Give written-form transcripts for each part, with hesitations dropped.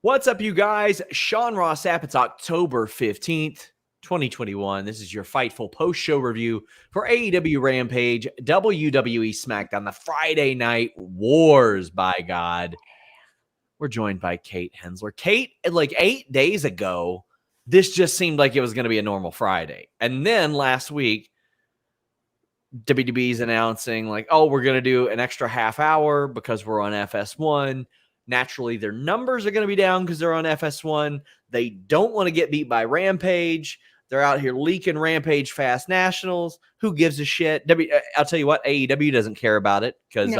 What's up, you guys? Sean Ross Sapp. It's October 15th, 2021. This is your Fightful post-show review for AEW Rampage, WWE Smackdown, the Friday Night Wars, by God. We're joined by Kate Hensler. Kate, like 8 days ago, this just seemed like it was going to be a normal Friday. And then last week, WWE's announcing like, oh, we're going to do an extra half hour because we're on FS1. Naturally, their numbers are going to be down because they're on FS1. They don't want to get beat by Rampage. They're out here leaking Rampage Fast Nationals. Who gives a shit? I'll tell you what, AEW doesn't care about it because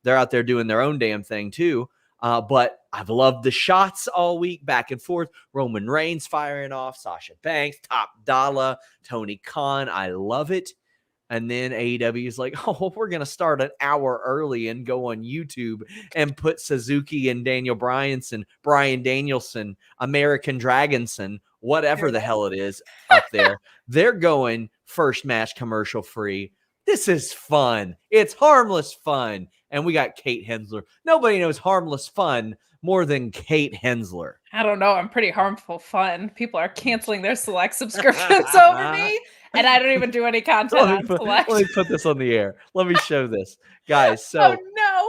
they're out there doing their own damn thing too. But I've loved the shots all week, back and forth. Roman Reigns firing off, Sasha Banks, Top Dollar, Tony Khan. I love it. And then AEW is like, oh, we're going to start an hour early and go on YouTube and put SuzUki and Bryan Danielson, American Dragonson, whatever the hell it is up there. They're going first match commercial free. This is fun. It's harmless fun. And we got Kate Hensler. Nobody knows harmless fun more than Kate Hensler. I don't know. I'm pretty harmful fun. People are canceling their Select subscriptions over me. And I don't even do any content on Select. Let me put this on the air. Let me show this. Guys, so oh, no.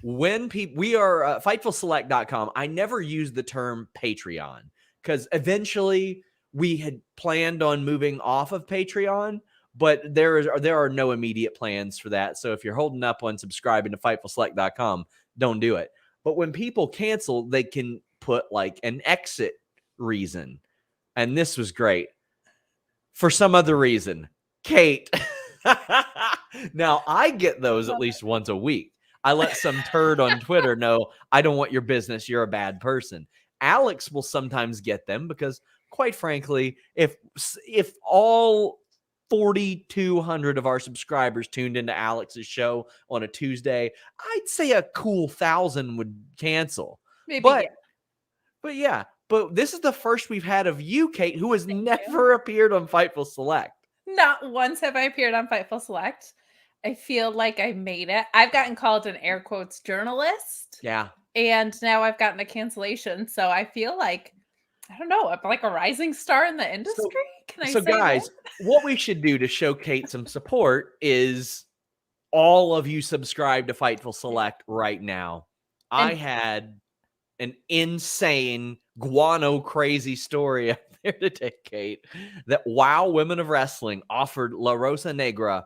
When we are FightfulSelect.com, I never use the term Patreon because eventually we had planned on moving off of Patreon, but there are no immediate plans for that. So if you're holding up on subscribing to FightfulSelect.com, don't do it. But when people cancel, they can put like an exit reason. And this was great. For some other reason, Kate. Now, I get those at least once a week. I let some turd on Twitter know, I don't want your business. You're a bad person. Alex will sometimes get them because, quite frankly, if all 4,200 of our subscribers tuned into Alex's show on a Tuesday, I'd say a cool 1,000 would cancel. Maybe, But this is the first we've had of you, Kate, who has never appeared on Fightful Select. Not once have I appeared on Fightful Select. I feel like I made it. I've gotten called an air quotes journalist. Yeah. And now I've gotten a cancellation. So I feel like, I don't know, I'm like a rising star in the industry. Can I say guys, what we should do to show Kate some support is all of you subscribe to Fightful Select right now. I had an insane guano crazy story up there today, Kate, that Wow Women of Wrestling offered La Rosa Negra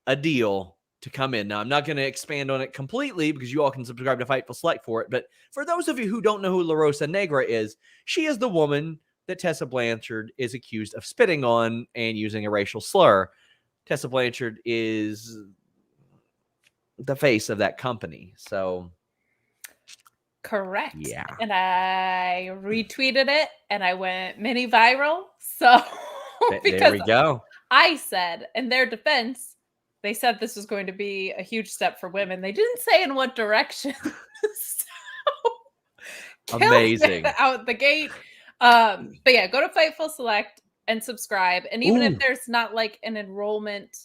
a deal to come in. Now, I'm not going to expand on it completely because you all can subscribe to Fightful Select for it. But for those of you who don't know who La Rosa Negra is, she is the woman that Tessa Blanchard is accused of spitting on and using a racial slur. Tessa Blanchard is the face of that company. So... correct. Yeah. And I retweeted it and I went mini viral. So because there we go. I said, in their defense, they said this was going to be a huge step for women. They didn't say in what direction. So amazing. Out the gate. But yeah, go to Fightful Select and subscribe. And even if there's not like an enrollment.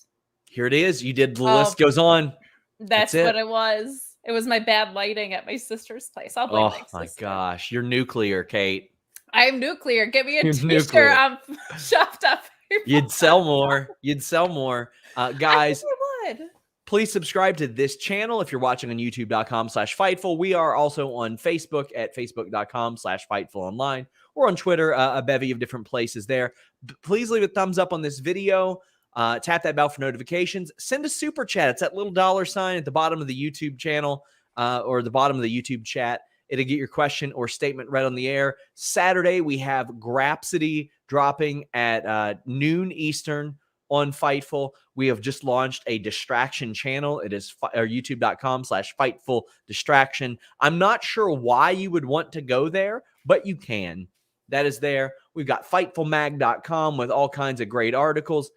Here it is. You did. The list goes on. That's what it was. It was my bad lighting at my sister's place. I'll blame my gosh. You're nuclear, Kate. I'm nuclear. Get me a t-shirt. I'm chopped up. You'd sell more. You'd sell more. Guys, I would. Please subscribe to this channel if you're watching on youtube.com/Fightful. We are also on Facebook at facebook.com/FightfulOnline. We're on Twitter, a bevy of different places there. Please leave a thumbs up on this video. Tap that bell for notifications. Send a super chat. It's that little $ at the bottom of the YouTube channel or the bottom of the YouTube chat. It'll get your question or statement read on the air. Saturday, we have Grapsody dropping at noon Eastern on Fightful. We have just launched a distraction channel. It is youtube.com/Fightful Distraction. I'm not sure why you would want to go there, but you can. That is there. We've got FightfulMag.com with all kinds of great articles.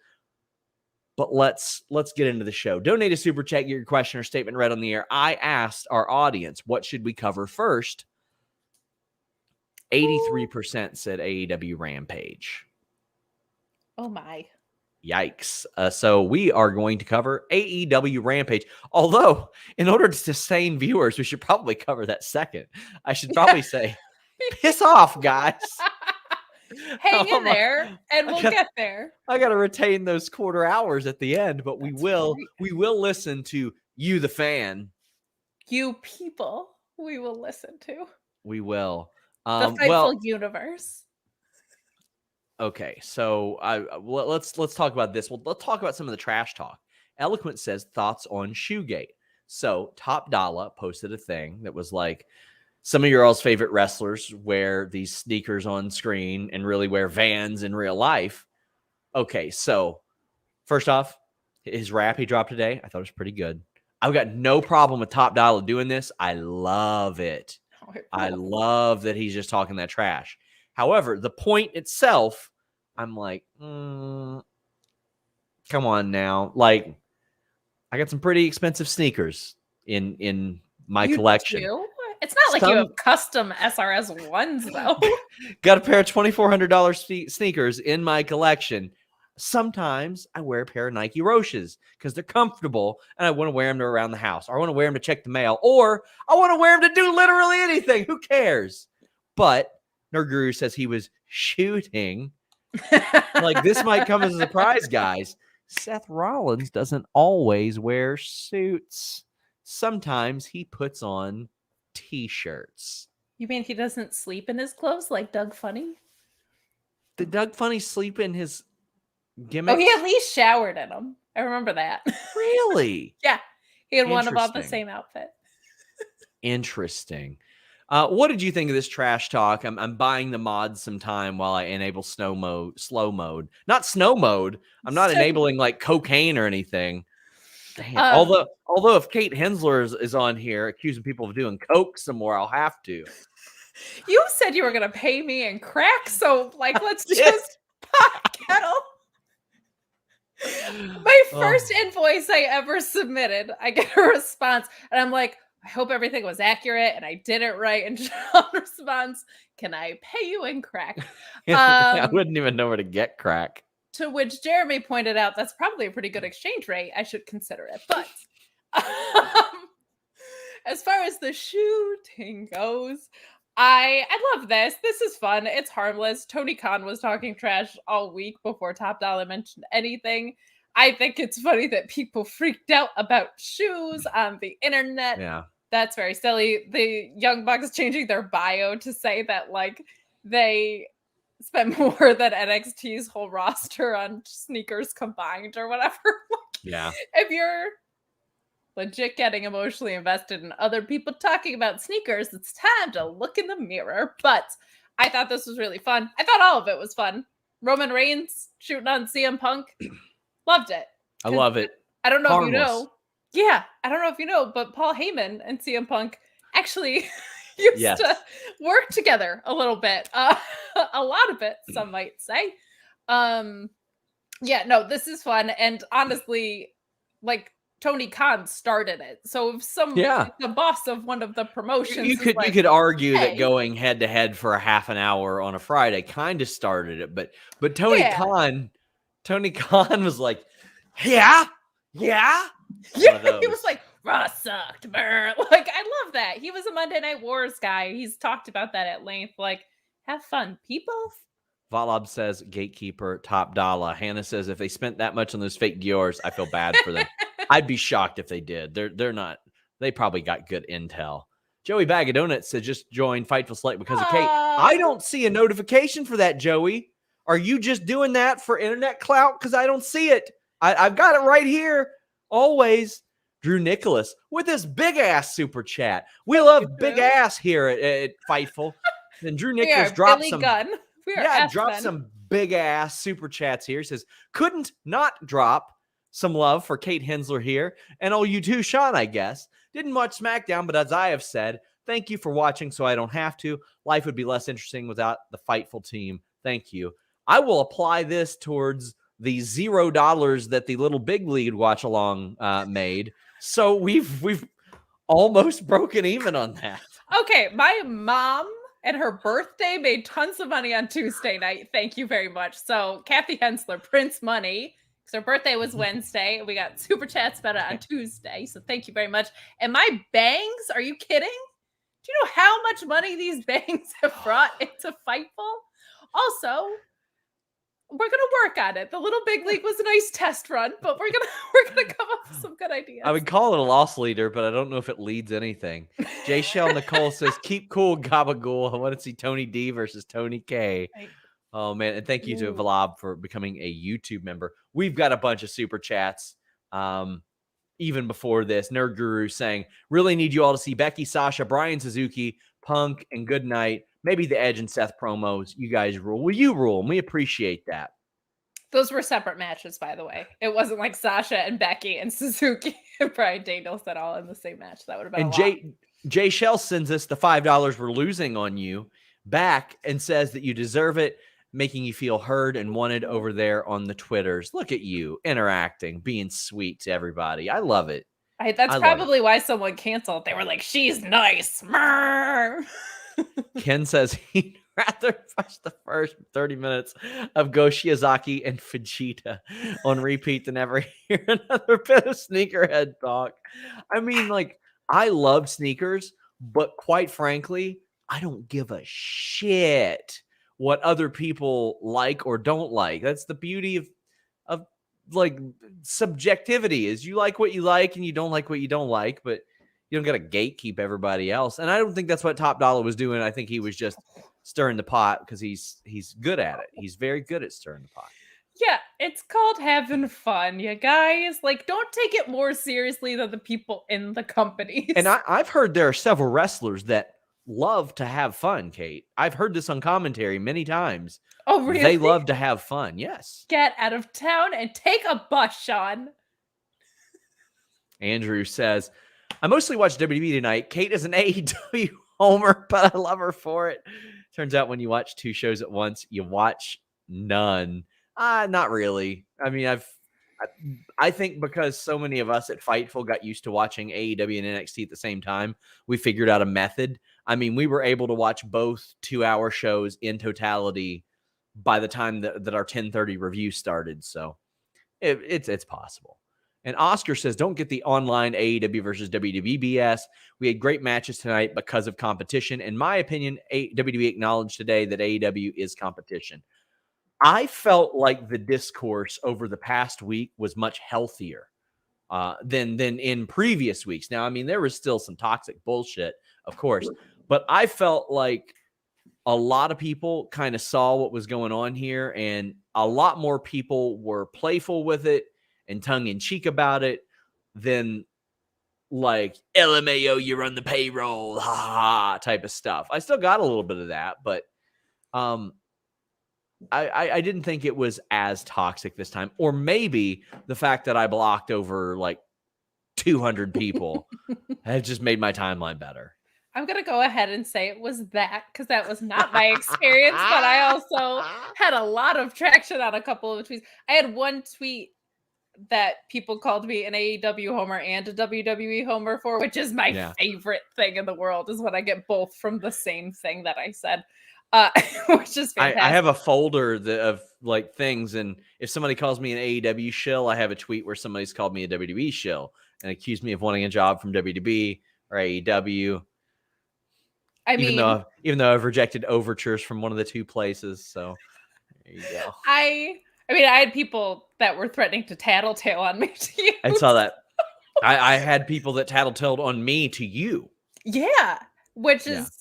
But let's get into the show. Donate a super chat, get your question or statement read on the air. I asked our audience, what should we cover first? 83% said AEW Rampage. Oh my. Yikes. So we are going to cover AEW Rampage. Although, in order to sustain viewers, we should probably cover that second. I should probably say, piss off, guys. Hang in there, and we'll get there. I got to retain those quarter hours at the end, but we will listen to you, the fan. You people, we will listen to. We will. The Fightful universe. Okay, so let's talk about this. Well, let's talk about some of the trash talk. Eloquent says thoughts on Shoegate. So Top Dollar posted a thing that was like, some of your all's favorite wrestlers wear these sneakers on screen and really wear Vans in real life. Okay, so first off, his rap he dropped today, I thought it was pretty good. I've got no problem with Top Dollar doing this. I love it. I love that he's just talking that trash. However, the point itself, I'm like, come on now. Like, I got some pretty expensive sneakers in my collection. Do? It's not like you have custom SRS ones, though. Got a pair of $2,400 sneakers in my collection. Sometimes I wear a pair of Nike Roches because they're comfortable and I want to wear them around the house. Or I want to wear them to check the mail. Or I want to wear them to do literally anything. Who cares? But Nerd Guru says he was shooting. Like, this might come as a surprise, guys. Seth Rollins doesn't always wear suits. Sometimes he puts on T-shirts. You mean he doesn't sleep in his clothes like Doug Funny? Did Doug Funny sleep in his gimmicks? Oh, he at least showered in them. I remember that. Really? Yeah. He had one about the same outfit. Interesting. What did you think of this trash talk? I'm buying the mods some time while I enable slow mode. Not snow mode. I'm not enabling like cocaine or anything. Damn. Although if Kate Hensler is on here accusing people of doing coke some more, I'll have to. You said you were gonna pay me in crack, so like let's just pot kettle. My first invoice I ever submitted, I get a response, and I'm like, I hope everything was accurate and I did it right. And John responds, "Can I pay you in crack?" I wouldn't even know where to get crack. To which Jeremy pointed out, that's probably a pretty good exchange rate. I should consider it. But as far as the shooting goes, I love this. This is fun. It's harmless. Tony Khan was talking trash all week before Top Dollar mentioned anything. I think it's funny that people freaked out about shoes on the internet. Yeah. That's very silly. The Young Bucks changing their bio to say that like they spend more than NXT's whole roster on sneakers combined or whatever. Yeah. If you're legit getting emotionally invested in other people talking about sneakers, it's time to look in the mirror. But I thought this was really fun. I thought all of it was fun. Roman Reigns shooting on CM Punk. Loved it. I love it. I don't know if you know. Yeah, I don't know if you know, but Paul Heyman and CM Punk actually used to work together a little bit. A lot of it, some might say. Yeah, no, this is fun. And honestly, like Tony Khan started it. So if the boss of one of the promotions, you could argue that going head to head for a half an hour on a Friday kind of started it, but Tony Khan was like, yeah. He was like, Raw sucked, brr. Like, I love that. He was a Monday Night Wars guy. He's talked about that at length. Like, have fun, people. Valab says, gatekeeper, Top Dollar. Hannah says, if they spent that much on those fake Dior's, I feel bad for them. I'd be shocked if they did. They're not. They probably got good intel. Joey Bag of Donuts said, just join Fightful Select because of Kate. I don't see a notification for that, Joey. Are you just doing that for internet clout? Because I don't see it. I've got it right here. Always. Drew Nicholas with this big ass super chat. We love big ass here at Fightful. And Drew Nicholas dropped some big ass super chats here. He says, couldn't not drop some love for Kate Hensler here. And you too, Sean, I guess. Didn't watch SmackDown, but as I have said, thank you for watching so I don't have to. Life would be less interesting without the Fightful team. Thank you. I will apply this towards the $0 that the Little Big League watch along made. So we've almost broken even on that. Okay, my mom and her birthday made tons of money on Tuesday night. Thank you very much. So Kathy Hensler, Prince Money, because her birthday was Wednesday. We got super chats about it on Tuesday, so thank you very much. And my bangs, are you kidding? Do you know how much money these bangs have brought into Fightful? Also, we're gonna work on it. The Little Big League was a nice test run, but we're gonna come up with some good ideas. I would call it a loss leader, but I don't know if it leads anything. J. Shell Nicole says, "Keep cool, Gabagool. I want to see Tony D versus Tony K." Right. Oh man, and thank you to Vlab for becoming a YouTube member. We've got a bunch of super chats. Even before this, Nerd Guru saying, "Really need you all to see Becky, Sasha, Bryan, SuzUki, Punk, and Good Night. Maybe the Edge and Seth promos. You guys rule. Well, you rule, and we appreciate that." Those were separate matches, by the way. It wasn't like Sasha and Becky and SuzUki and Bryan Danielson all in the same match. That would have been and Jay Shell sends us the $5 we're losing on you back and says that you deserve it, making you feel heard and wanted over there on the Twitters. Look at you interacting, being sweet to everybody. I love it. That's probably why someone canceled. They were like, "She's nice." Ken says he'd rather watch the first 30 minutes of Go Shiozaki and Vegeta on repeat than ever hear another bit of sneakerhead talk. I mean, like, I love sneakers, but quite frankly, I don't give a shit what other people like or don't like. That's the beauty of like subjectivity, is you like what you like and you don't like what you don't like, but you don't got to gatekeep everybody else. And I don't think that's what Top Dollar was doing. I think he was just stirring the pot because he's good at it. He's very good at stirring the pot. Yeah, it's called having fun, you guys. Like, don't take it more seriously than the people in the companies. And I've heard there are several wrestlers that love to have fun, Kate. I've heard this on commentary many times. Oh, really? They love to have fun, yes. Get out of town and take a bus, Sean. Andrew says, "I mostly watch WWE tonight. Kate is an AEW homer, but I love her for it. Turns out when you watch two shows at once, you watch none." Not really. I mean, I think because so many of us at Fightful got used to watching AEW and NXT at the same time, we figured out a method. I mean, we were able to watch both 2-hour shows in totality by the time that our 10:30 review started. So it's possible. And Oscar says, "Don't get the online AEW versus WWE BS. We had great matches tonight because of competition. In my opinion, WWE acknowledged today that AEW is competition." I felt like the discourse over the past week was much healthier than in previous weeks. Now, I mean, there was still some toxic bullshit, of course, but I felt like a lot of people kind of saw what was going on here, and a lot more people were playful with it and tongue-in-cheek about it than like, "LMAO, you run the payroll, ha ha," type of stuff. I still got a little bit of that, but I didn't think it was as toxic this time. Or maybe the fact that I blocked over like 200 people has just made my timeline better. I'm going to go ahead and say it was that, because that was not my experience, but I also had a lot of traction on a couple of tweets. I had one tweet that people called me an AEW homer and a WWE homer for, which is my favorite thing in the world, is when I get both from the same thing that I said. Which is fantastic. I have a folder of like things, and if somebody calls me an AEW shill, I have a tweet where somebody's called me a WWE shill and accused me of wanting a job from WWE or AEW. I mean, even though I've rejected overtures from one of the two places, so there you go. I mean, I had people that were threatening to tattletale on me to you. I saw that. I had people that tattletaled on me to you. Yeah, which is.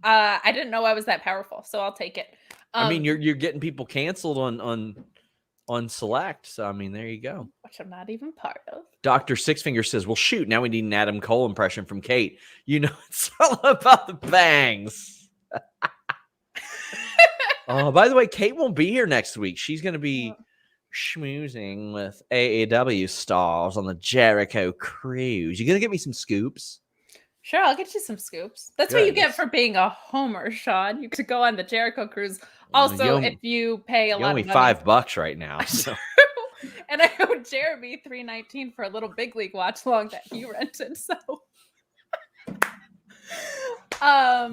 I didn't know I was that powerful, so I'll take it. I mean, you're getting people canceled on Select, so I mean, there you go. Which I'm not even part of. Dr. Sixfinger says, "Well, shoot, now we need an Adam Cole impression from Kate. You know, it's all about the bangs." Oh, by the way, Kate won't be here next week. She's going to be schmoozing with AEW stars on the Jericho cruise. You going to get me some scoops? Sure, I'll get you some scoops. That's what you get for being a homer, Sean. You could go on the Jericho cruise. Also, if you pay a lot of money. $5 right now. So. And I owe Jeremy $3.19 for a little big league watch long that he rented. So,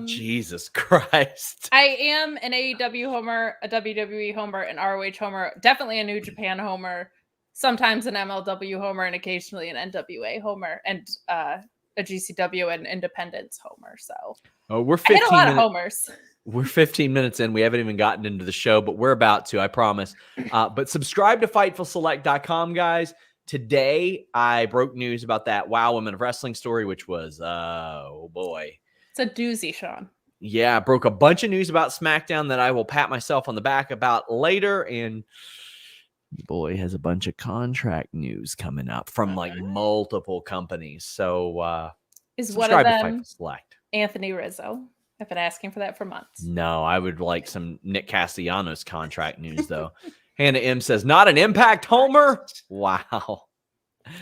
Jesus Christ. I am an AEW homer, a WWE homer, an ROH homer, definitely a New Japan homer. sometimes an MLW homer and occasionally an NWA homer and a GCW and Independence homer. So we're I hit a 15 lot of minutes. homers. We're 15 minutes in. We haven't even gotten into the show, but we're about to, I promise. But subscribe to FightfulSelect.com, guys. Today, I broke news about that Wow Women of Wrestling story, which was, oh boy. It's a doozy, Sean. Yeah, I broke a bunch of news about SmackDown that I will pat myself on the back about later. And boy, has a bunch of contract news coming up from like multiple companies. So is one of subscribe to them Fightful Select. Anthony Rizzo? I've been asking for that for months. No, I would like some Nick Castellanos contract news, though. Hannah M says, not an Impact homer? Wow.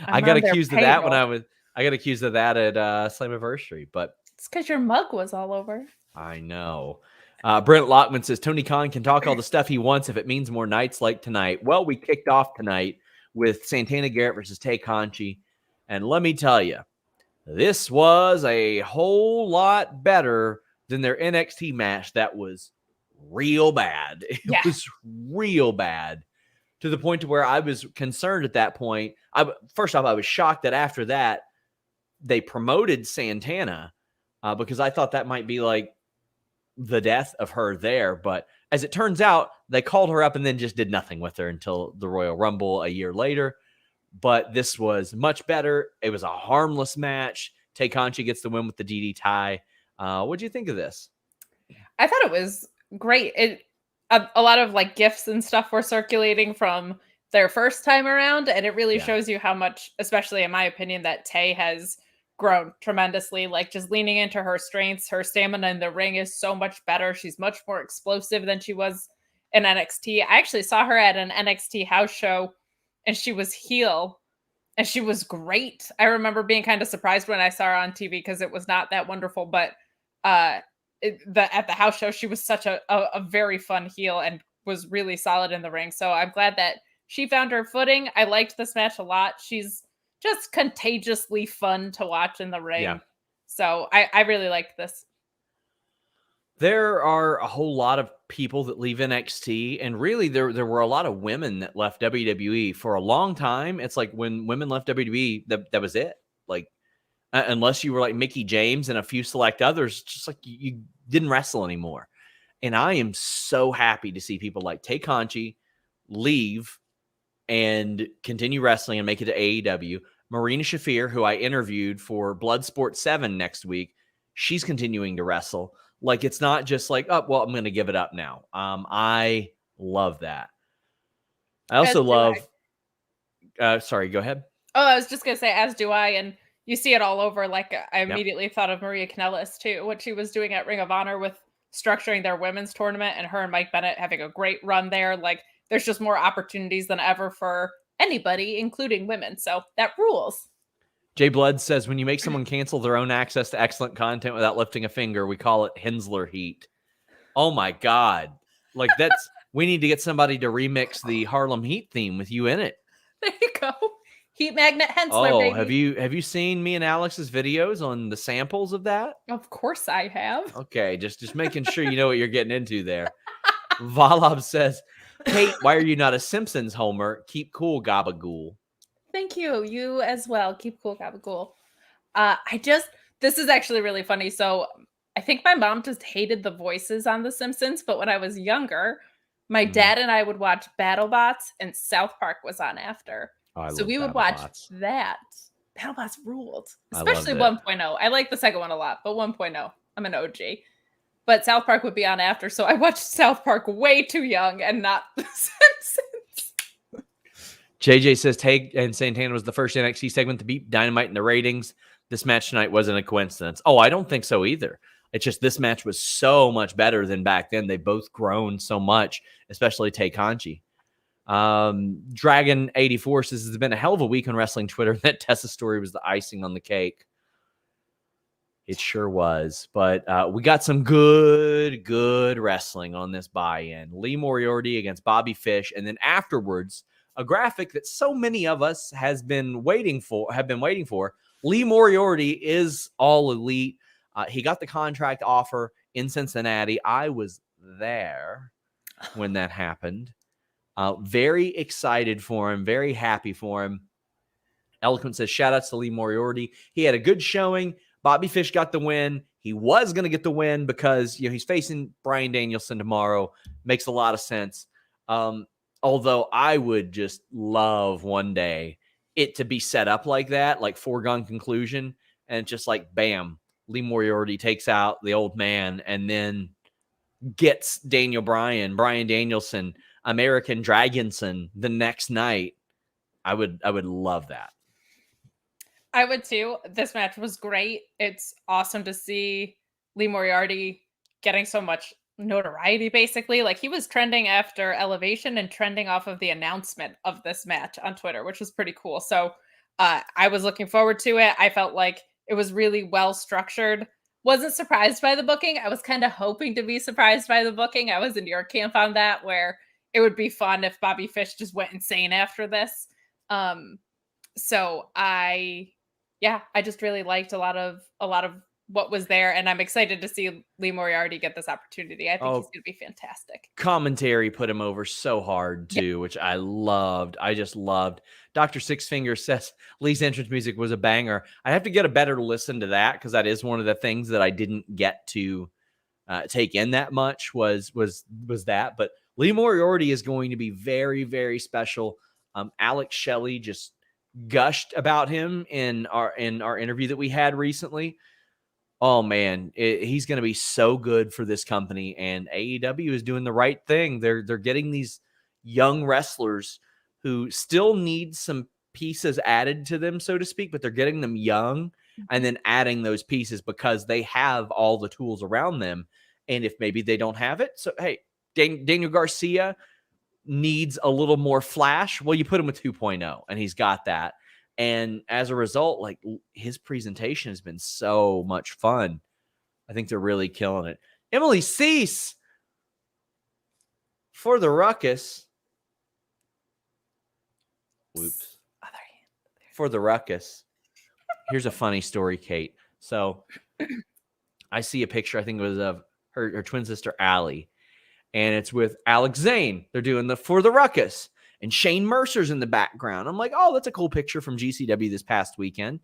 I got accused of that when I got accused of that at Slammiversary, but it's because your mug was all over. I know. Brent Lockman says, Tony Khan can talk all the stuff he wants if it means more nights like tonight. Well, we kicked off tonight with Santana Garrett versus Tay Kanchi. And let me tell you, this was a whole lot better than their NXT match that was real bad. It was real bad to the point to where I was concerned at that point. First off, I was shocked that after that, they promoted Santana because I thought that might be like the death of her there. But as it turns out, they called her up and then just did nothing with her until the Royal Rumble a year later. But this was much better. It was a harmless match. Tay Kanchi gets the win with the DD tie. What do you think of this? I thought it was great. A lot of like GIFs and stuff were circulating from their first time around, and it really shows you how much, especially in my opinion, that Tay has grown tremendously. Like just leaning into her strengths, her stamina in the ring is so much better. She's much more explosive than she was in NXT. I actually saw her at an NXT house show, and she was heel. And she was great. I remember being kind of surprised when I saw her on TV because it was not that wonderful. But at the house show, she was such a very fun heel and was really solid in the ring. So I'm glad that she found her footing. I liked this match a lot. She's just contagiously fun to watch in the ring. Yeah. So I really liked this. There are a whole lot of people that leave NXT, and really there were a lot of women that left WWE for a long time. It's like when women left WWE, that was it. Like unless you were like Mickie James and a few select others, just like you didn't wrestle anymore. And I am so happy to see people like Tay Kanchi leave and continue wrestling and make it to AEW. Marina Shafir, who I interviewed for Bloodsport 7 next week, she's continuing to wrestle. Like, it's not just like, oh, well, I'm going to give it up now. I love that. I also love... sorry, go ahead. Oh, I was just going to say, as do I. And you see it all over. Like, I immediately thought of Maria Kanellis, too. What she was doing at Ring of Honor with structuring their women's tournament and her and Mike Bennett having a great run there. Like, there's just more opportunities than ever for anybody, including women. So that rules. Jay Blood says, when you make someone cancel their own access to excellent content without lifting a finger, we call it Hensler heat. Oh my God. Like we need to get somebody to remix the Harlem Heat theme with you in it. There you go. Heat Magnet Hensler, baby. Have you seen me and Alex's videos on the samples of that? Of course I have. Okay, just making sure you know what you're getting into there. Valab says, Kate, why are you not a Simpsons homer? Keep cool, Gabagool. Thank you. You as well. Keep cool, Gabagool. This is actually really funny. So I think my mom just hated the voices on The Simpsons, but when I was younger, my dad and I would watch BattleBots, and South Park was on after. So we would watch that. BattleBots ruled, especially 1.0. I like the second one a lot, but 1.0, I'm an OG. But South Park would be on after, so I watched South Park way too young and not The Simpsons. JJ says Tay and Santana was the first NXT segment to beat Dynamite in the ratings. This match tonight wasn't a coincidence. Oh, I don't think so either. It's just this match was so much better than back then. They've both grown so much, especially Tay Kanchi. Dragon84 says it's been a hell of a week on wrestling Twitter. That Tessa story was the icing on the cake. It sure was. But we got some good wrestling on this buy-in. Lee Moriarty against Bobby Fish. And then afterwards, a graphic that so many of us have been waiting for. Lee Moriarty is all elite. He got the contract offer in Cincinnati. I was there when that happened. Very excited for him, very happy for him. Eloquent says, shout outs to Lee Moriarty. He had a good showing. Bobby Fish got the win. He was going to get the win because, he's facing Bryan Danielson tomorrow. Makes a lot of sense. Although I would just love one day it to be set up like that, like foregone conclusion, and just like, bam, Lee Moriarty takes out the old man and then gets Brian Danielson, American Dragonson the next night. I would love that. I would too. This match was great. It's awesome to see Lee Moriarty getting so much notoriety, basically. Like, he was trending after Elevation and trending off of the announcement of this match on Twitter, which was pretty cool. So I was looking forward to it. I felt like it was really well structured. Wasn't surprised by the booking. I was kind of hoping to be surprised by the booking. I was in your camp on that, where it would be fun if Bobby Fish just went insane after this. So I just really liked a lot of what was there, and I'm excited to see Lee Moriarty get this opportunity. I think he's going to be fantastic. Commentary put him over so hard too, which I loved. I just loved. Dr. Sixfinger says Lee's entrance music was a banger. I have to get a better listen to that, because that is one of the things that I didn't get to take in that much was that. But Lee Moriarty is going to be very, very special. Alex Shelley just gushed about him in our interview that we had recently. Oh man, he's going to be so good for this company, and AEW is doing the right thing. They're getting these young wrestlers who still need some pieces added to them, so to speak, but they're getting them young and then adding those pieces because they have all the tools around them. And if maybe they don't have it, so hey, Daniel Garcia needs a little more flash. Well, you put him with 2.0 and he's got that. And as a result, like, his presentation has been so much fun. I think they're really killing it. Emily Cease for the Ruckus. Whoops. For the Ruckus. Here's a funny story, Kate. So I see a picture, I think it was of her twin sister, Allie. And it's with Alex Zane. They're doing the For the Ruckus. And Shane Mercer's in the background. I'm like, oh, that's a cool picture from GCW this past weekend.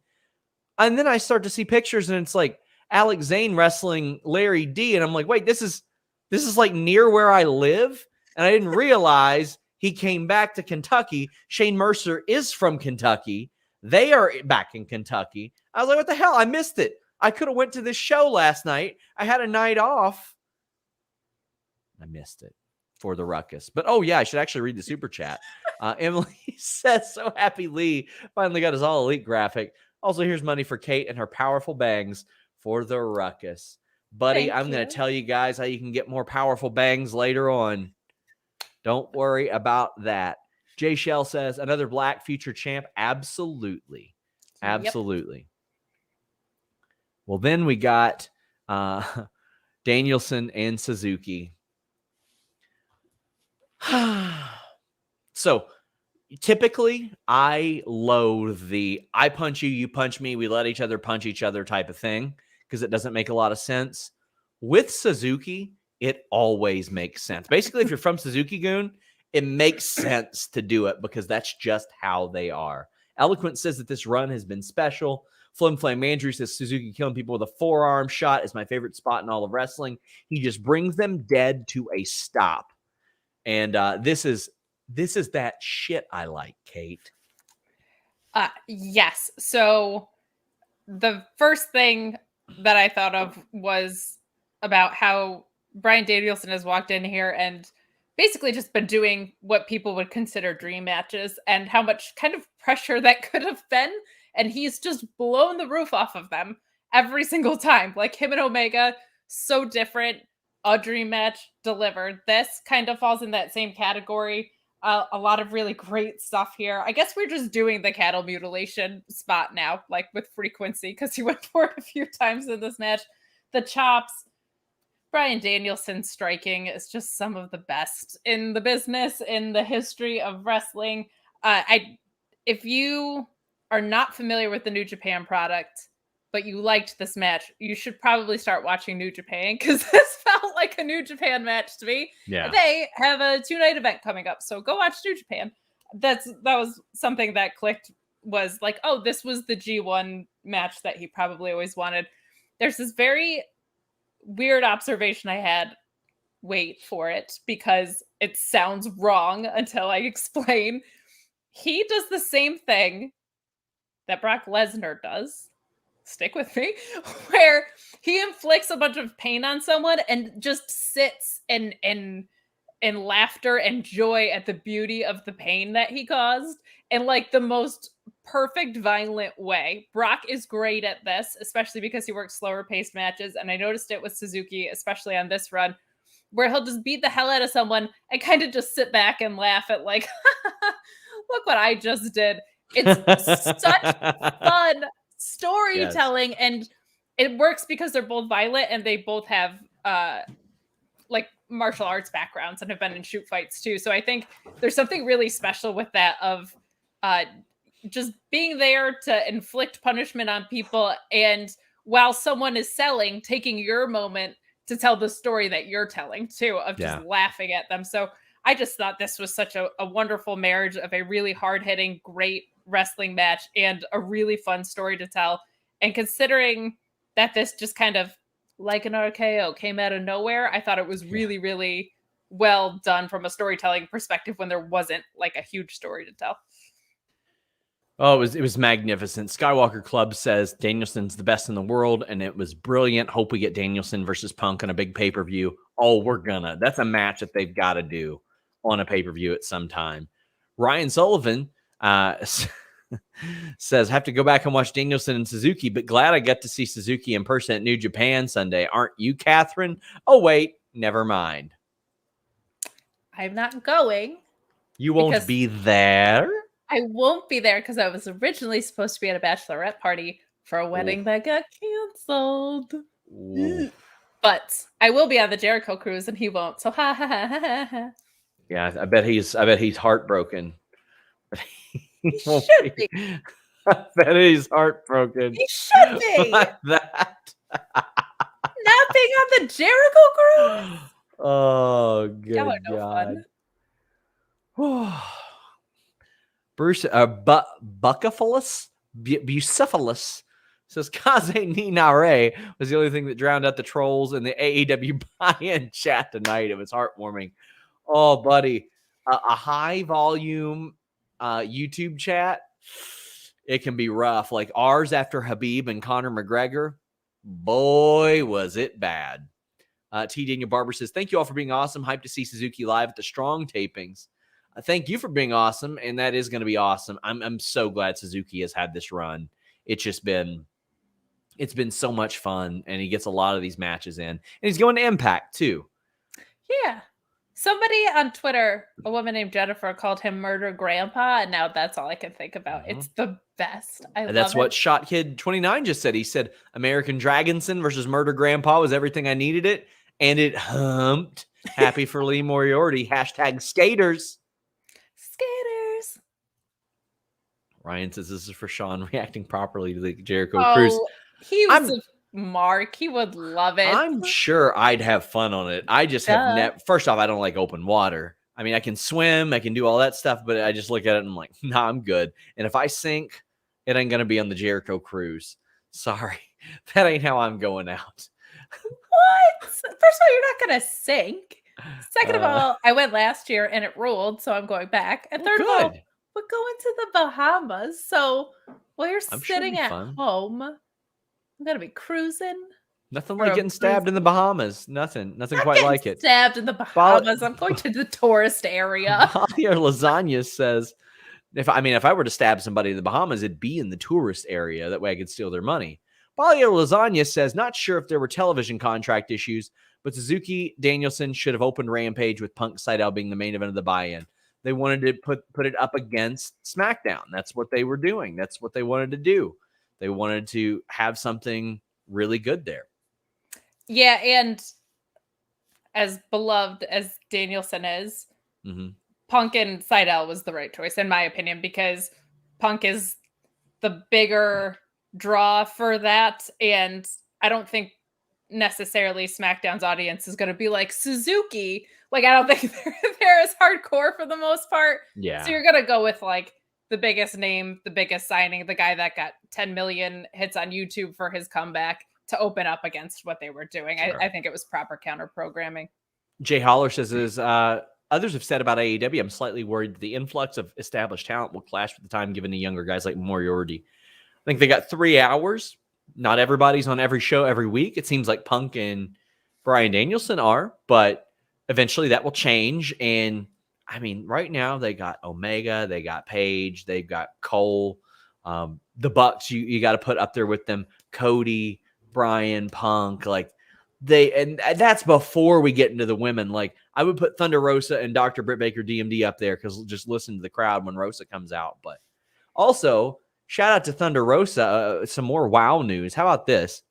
And then I start to see pictures, and it's like Alex Zane wrestling Larry D. And I'm like, wait, this is like near where I live? And I didn't realize he came back to Kentucky. Shane Mercer is from Kentucky. They are back in Kentucky. I was like, what the hell? I missed it. I could have went to this show last night. I had a night off. I missed it. For the Ruckus. But oh yeah, I should actually read the super chat. Emily says, so happy Lee finally got his All Elite graphic. Also, here's money for Kate and her powerful bangs for the Ruckus. Buddy, I'm going to tell you guys how you can get more powerful bangs later on. Don't worry about that. Jay Shell says, another Black future champ. Absolutely. Absolutely. Yep. Well, then we got Danielson and SuzUki. So typically I loathe the I punch you, you punch me, we let each other punch each other type of thing, because it doesn't make a lot of sense. With SuzUki, it always makes sense. Basically, if you're from SuzUki-gun, it makes sense to do it because that's just how they are. Eloquent says that this run has been special. Flim Flam Andrew says SuzUki killing people with a forearm shot is my favorite spot in all of wrestling. He just brings them dead to a stop. And this is that shit I like, Kate. Yes. So the first thing that I thought of was about how Bryan Danielson has walked in here and basically just been doing what people would consider dream matches, and how much kind of pressure that could have been. And he's just blown the roof off of them every single time. Like, him and Omega, so different. A dream match delivered. This kind of falls in that same category. A lot of really great stuff here. I guess we're just doing the cattle mutilation spot now, like with frequency, because he went for it a few times in this match. The chops, Bryan Danielson striking is just some of the best in the business, in the history of wrestling. If you are not familiar with the New Japan product, but you liked this match, you should probably start watching New Japan, because this felt like a New Japan match to me. Yeah. They have a 2-night event coming up, so go watch New Japan. That was something that clicked, was like, oh, this was the G1 match that he probably always wanted. There's this very weird observation I had. Wait for it, because it sounds wrong until I explain. He does the same thing that Brock Lesnar does. Stick with me. Where he inflicts a bunch of pain on someone and just sits in laughter and joy at the beauty of the pain that he caused in like the most perfect violent way. Brock is great at this, especially because he works slower paced matches. And I noticed it with SuzUki, especially on this run, where he'll just beat the hell out of someone and kind of just sit back and laugh at like, look what I just did. It's such fun storytelling, yes. And it works because they're both violent and they both have like martial arts backgrounds and have been in shoot fights too. So I think there's something really special with that, of just being there to inflict punishment on people, and while someone is selling, taking your moment to tell the story that you're telling too, of just laughing at them. So I just thought this was such a wonderful marriage of a really hard-hitting, great wrestling match and a really fun story to tell. And considering that this just kind of, like an RKO, came out of nowhere, I thought it was really, really well done from a storytelling perspective when there wasn't like a huge story to tell. Oh, it was magnificent. Skywalker Club says Danielson's the best in the world, and it was brilliant. Hope we get Danielson versus Punk on a big pay-per-view. Oh, we're gonna. That's a match that they've got to do on a pay-per-view at some time. Ryan Sullivan says, have to go back and watch Danielson and SuzUki, but glad I get to see SuzUki in person at New Japan Sunday. Aren't you, Catherine? Oh, wait, never mind. I'm not going. You won't be there? I won't be there because I was originally supposed to be at a bachelorette party for a wedding that got canceled. But I will be on the Jericho cruise and he won't. So ha ha ha ha ha. Yeah, I bet he's heartbroken. He should be. I bet he's heartbroken. He should be. Like that. Not being on the Jericho cruise. Oh, good Y'all are God. No fun. Bruce Bucephalus says Kaze ni Nare was the only thing that drowned out the trolls in the AEW buy-in chat tonight. It was heartwarming. Oh, buddy, a high volume YouTube chat, it can be rough. Like ours after Habib and Conor McGregor, boy, was it bad. T. Daniel Barber says, thank you all for being awesome. Hyped to see SuzUki live at the Strong tapings. Thank you for being awesome, and that is going to be awesome. I'm so glad SuzUki has had this run. It's been so much fun, and he gets a lot of these matches in. And he's going to Impact, too. Yeah. Somebody on Twitter, a woman named Jennifer, called him Murder Grandpa, and now that's all I can think about. Mm-hmm. It's the best. That's what Shot Kid 29 just said. He said American Dragonson versus Murder Grandpa was everything I needed it, and it humped. Happy for Lee Moriarty. # skaters. Skaters. Ryan says this is for Sean reacting properly to the Jericho cruise. He was a mark. He would love it. I'm sure I'd have fun on it. I just have never. First off, I don't like open water. I mean, I can swim, I can do all that stuff, but I just look at it and I'm like, nah, I'm good. And if I sink, it ain't gonna be on the Jericho cruise. Sorry, that ain't how I'm going out. What? First of all, you're not gonna sink. Second of all, I went last year and it ruled, so I'm going back. And third of all, we're going to the Bahamas. So while you're sitting at home, I'm gonna be cruising. Nothing like getting stabbed in the Bahamas. Nothing quite like it. Stabbed in the Bahamas. I'm going to the tourist area. Your lasagna says, if I were to stab somebody in the Bahamas, it'd be in the tourist area. That way I could steal their money. Balor Lasagna says, not sure if there were television contract issues, but SuzUki Danielson should have opened Rampage with Punk Sydal being the main event of the buy-in. They wanted to put it up against SmackDown. That's what they were doing. That's what they wanted to do. They wanted to have something really good there. Yeah, and as beloved as Danielson is, Punk and Sydal was the right choice, in my opinion, because Punk is the bigger draw for that. And I don't think necessarily SmackDown's audience is going to be like SuzUki. Like, I don't think they're as hardcore for the most part. Yeah. So you're going to go with like the biggest name, the biggest signing, the guy that got 10 million hits on YouTube for his comeback to open up against what they were doing. Sure. I think it was proper counter programming. Jay Holler says, others have said about AEW, I'm slightly worried that the influx of established talent will clash with the time given to younger guys like Moriarty. I think they got 3 hours. Not everybody's on every show every week. It seems like Punk and Bryan Danielson are, but eventually that will change. And I mean, right now they got Omega, they got Paige, they've got Cole, the Bucks. You got to put up there with them. Cody, Bryan, Punk, like and that's before we get into the women. Like I would put Thunder Rosa and Dr. Britt Baker DMD up there because just listen to the crowd when Rosa comes out. But also, shout out to Thunder Rosa. Some more WoW news. How about this?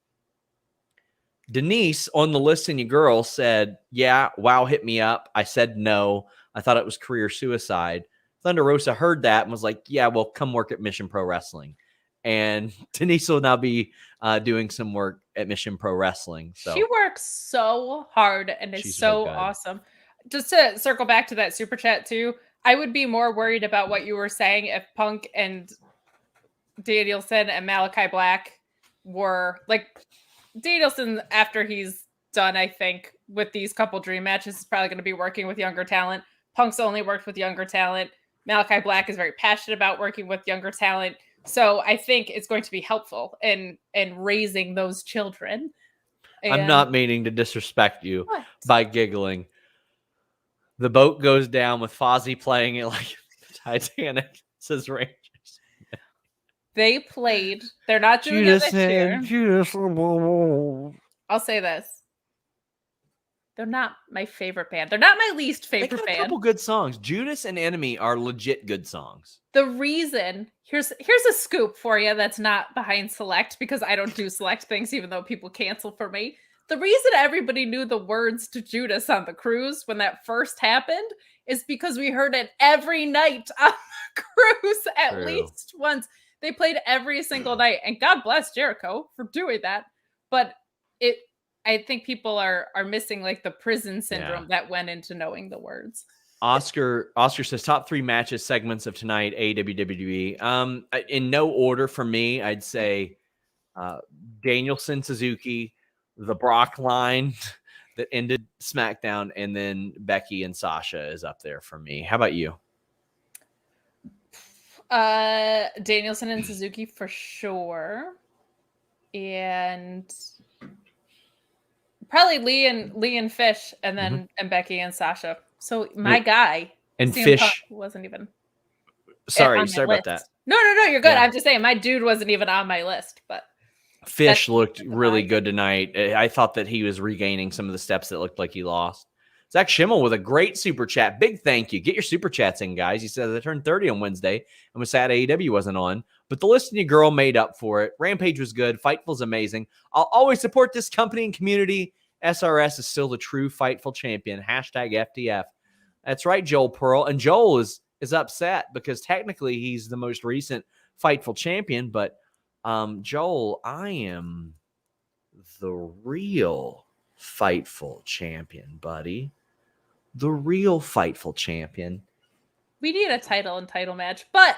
Denise on the Listen You Girl said, yeah, WoW hit me up. I said no. I thought it was career suicide. Thunder Rosa heard that and was like, yeah, well, come work at Mission Pro Wrestling. And Denise will now be doing some work at Mission Pro Wrestling. So she works so hard and is so awesome. Just to circle back to that super chat too, I would be more worried about what you were saying if Punk and Danielson and Malachi Black were like Danielson after he's done, I think, with these couple dream matches is probably going to be working with younger talent. Punk's only worked with younger talent. Malachi Black is very passionate about working with younger talent. So I think it's going to be helpful in raising those children. And I'm not meaning to disrespect you by giggling. The boat goes down with Fozzy playing it like Titanic, says Rangers. They played. They're not doing it this year. I'll say this. They're not my favorite band. They're not my least favorite band. A couple good songs. Judas and Enemy are legit good songs. The reason, here's a scoop for you that's not behind Select because I don't do Select things even though people cancel for me. The reason everybody knew the words to Judas on the cruise when that first happened is because we heard it every night on the cruise at least once. They played every single night, and God bless Jericho for doing that. But I think people are missing like the prison syndrome that went into knowing the words. Oscar says top 3 matches segments of tonight, WWE. In no order for me, I'd say Danielson, SuzUki, the Brock line that ended SmackDown, and then Becky and Sasha is up there for me. How about you? Danielson and SuzUki for sure, and probably Lee and Fish, and then and Becky and Sasha. So my guy and CM Fish Punk wasn't even. Sorry about that. No, you're good. Yeah. I'm just saying my dude wasn't even on my list, but Fish looked really good tonight. I thought that he was regaining some of the steps that looked like he lost. Zach Schimmel with a great super chat. Big thank you. Get your super chats in, guys. He said I turned 30 on Wednesday and was sad AEW wasn't on, but the Listen to Your Girl made up for it. Rampage was good. Fightful's amazing. I'll always support this company and community. SRS is still the true Fightful champion. #FTF. That's right, Joel Pearl. And Joel is upset because technically he's the most recent Fightful champion, but Joel, I am the real Fightful champion, buddy. The real Fightful champion. We need a title and title match, but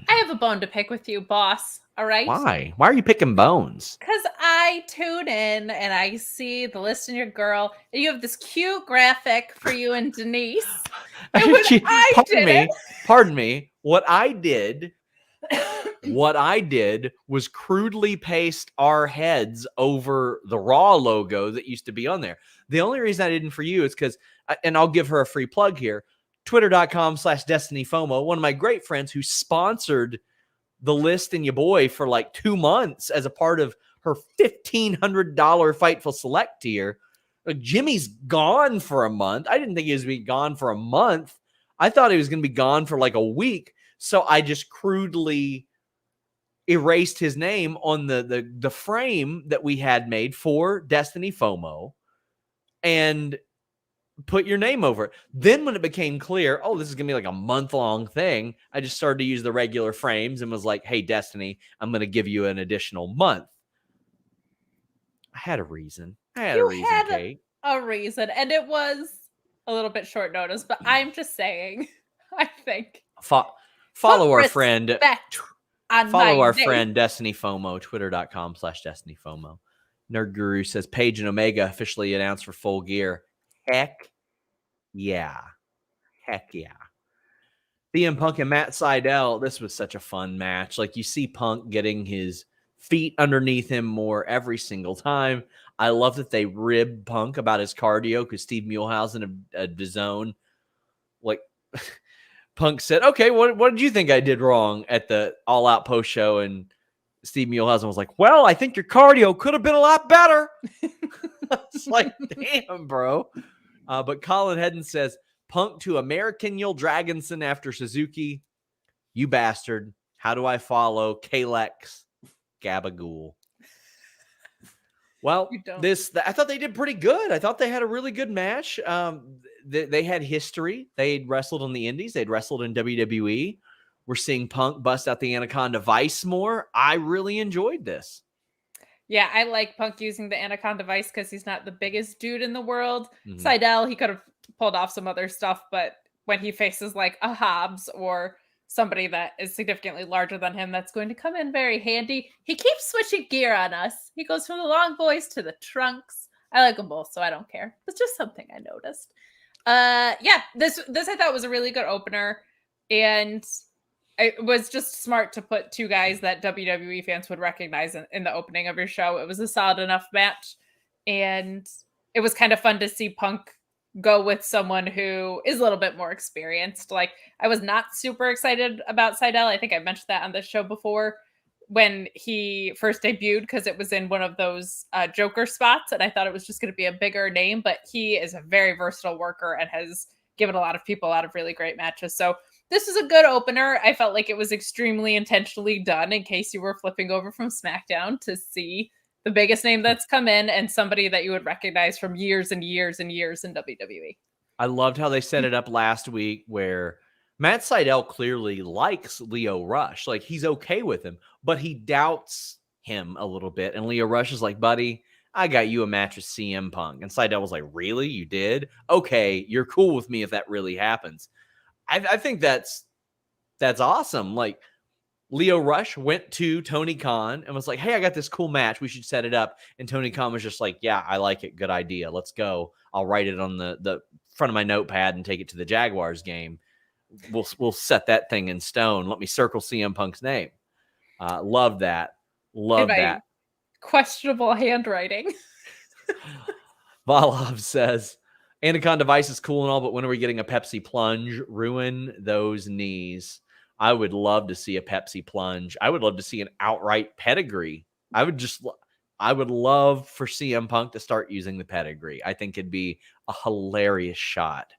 I have a bone to pick with you, boss. All right? Why? Why are you picking bones? Because I tune in and I see the Listen Your Girl, and you have this cute graphic for you and Denise. And Pardon me. What I did was crudely paste our heads over the Raw logo that used to be on there. The only reason I didn't for you is because, and I'll give her a free plug here, twitter.com/DestinyFOMO, one of my great friends who sponsored the List and Your Boy for like 2 months as a part of her $1,500 Fightful Select tier. Jimmy's gone for a month. I didn't think he was going to be gone for a month. I thought he was going to be gone for like a week. So I just crudely erased his name on the frame that we had made for Destiny FOMO. And put your name over it. Then when it became clear, oh, this is going to be like a month-long thing, I just started to use the regular frames and was like, hey, Destiny, I'm going to give you an additional month. I had a reason. Kate. A reason, and it was a little bit short notice, but I'm just saying, I think. Follow our friend. Follow our friend Destiny FOMO, twitter.com/Destiny FOMO. Nerd Guru says Paige and Omega officially announced for Full Gear. Heck yeah. CM Punk and Matt Sydal, this was such a fun match. Like, you see Punk getting his feet underneath him more every single time. I love that they rib Punk about his cardio because Steve Muhlhausen of DAZN, like, Punk said, okay, what did you think I did wrong at the All Out post show? And Steve Muhlhausen was like, well, I think your cardio could have been a lot better. It's like, damn, bro. But Colin Hedden says, Punk to American Yul Dragonson after SuzUki. You bastard. How do I follow Kalex Gabagool? Well, I thought they did pretty good. I thought they had a really good match. They had history. They'd wrestled on the Indies. They'd wrestled in WWE. We're seeing Punk bust out the Anaconda Vice more. I really enjoyed this. Yeah, I like Punk using the Anaconda Vice because he's not the biggest dude in the world. Mm-hmm. Sydal, he could have pulled off some other stuff, but when he faces like a Hobbs or somebody that is significantly larger than him, that's going to come in very handy. He keeps switching gear on us. He goes from the long boys to the trunks. I like them both, so I don't care. It's just something I noticed. This I thought was a really good opener, and it was just smart to put two guys that WWE fans would recognize in the opening of your show. It was a solid enough match, and it was kind of fun to see Punk go with someone who is a little bit more experienced. Like, I was not super excited about Sydal. I think I mentioned that on the show before when he first debuted, because it was in one of those Joker spots, and I thought it was just going to be a bigger name, but he is a very versatile worker and has given a lot of people a lot of really great matches. So this is a good opener. I felt like it was extremely intentionally done in case you were flipping over from SmackDown to see the biggest name that's come in and somebody that you would recognize from years and years and years in WWE. I loved how they set it up last week where Matt Sydal clearly likes Lio Rush. Like, he's okay with him, but he doubts him a little bit. And Lio Rush is like, buddy, I got you a match with CM Punk. And Sydal was like, really? You did? Okay, you're cool with me if that really happens. I think that's awesome. Like, Lio Rush went to Tony Khan and was like, hey, I got this cool match. We should set it up. And Tony Khan was just like, yeah, I like it. Good idea. Let's go. I'll write it on the front of my notepad and take it to the Jaguars game. We'll set that thing in stone. Let me circle CM Punk's name. Love that. Love that. Questionable handwriting. Volov says, Anaconda Vice is cool and all, but when are we getting a Pepsi plunge? Ruin those knees. I would love to see a Pepsi plunge. I would love to see an outright pedigree. I would love for CM Punk to start using the pedigree. I think it'd be a hilarious shot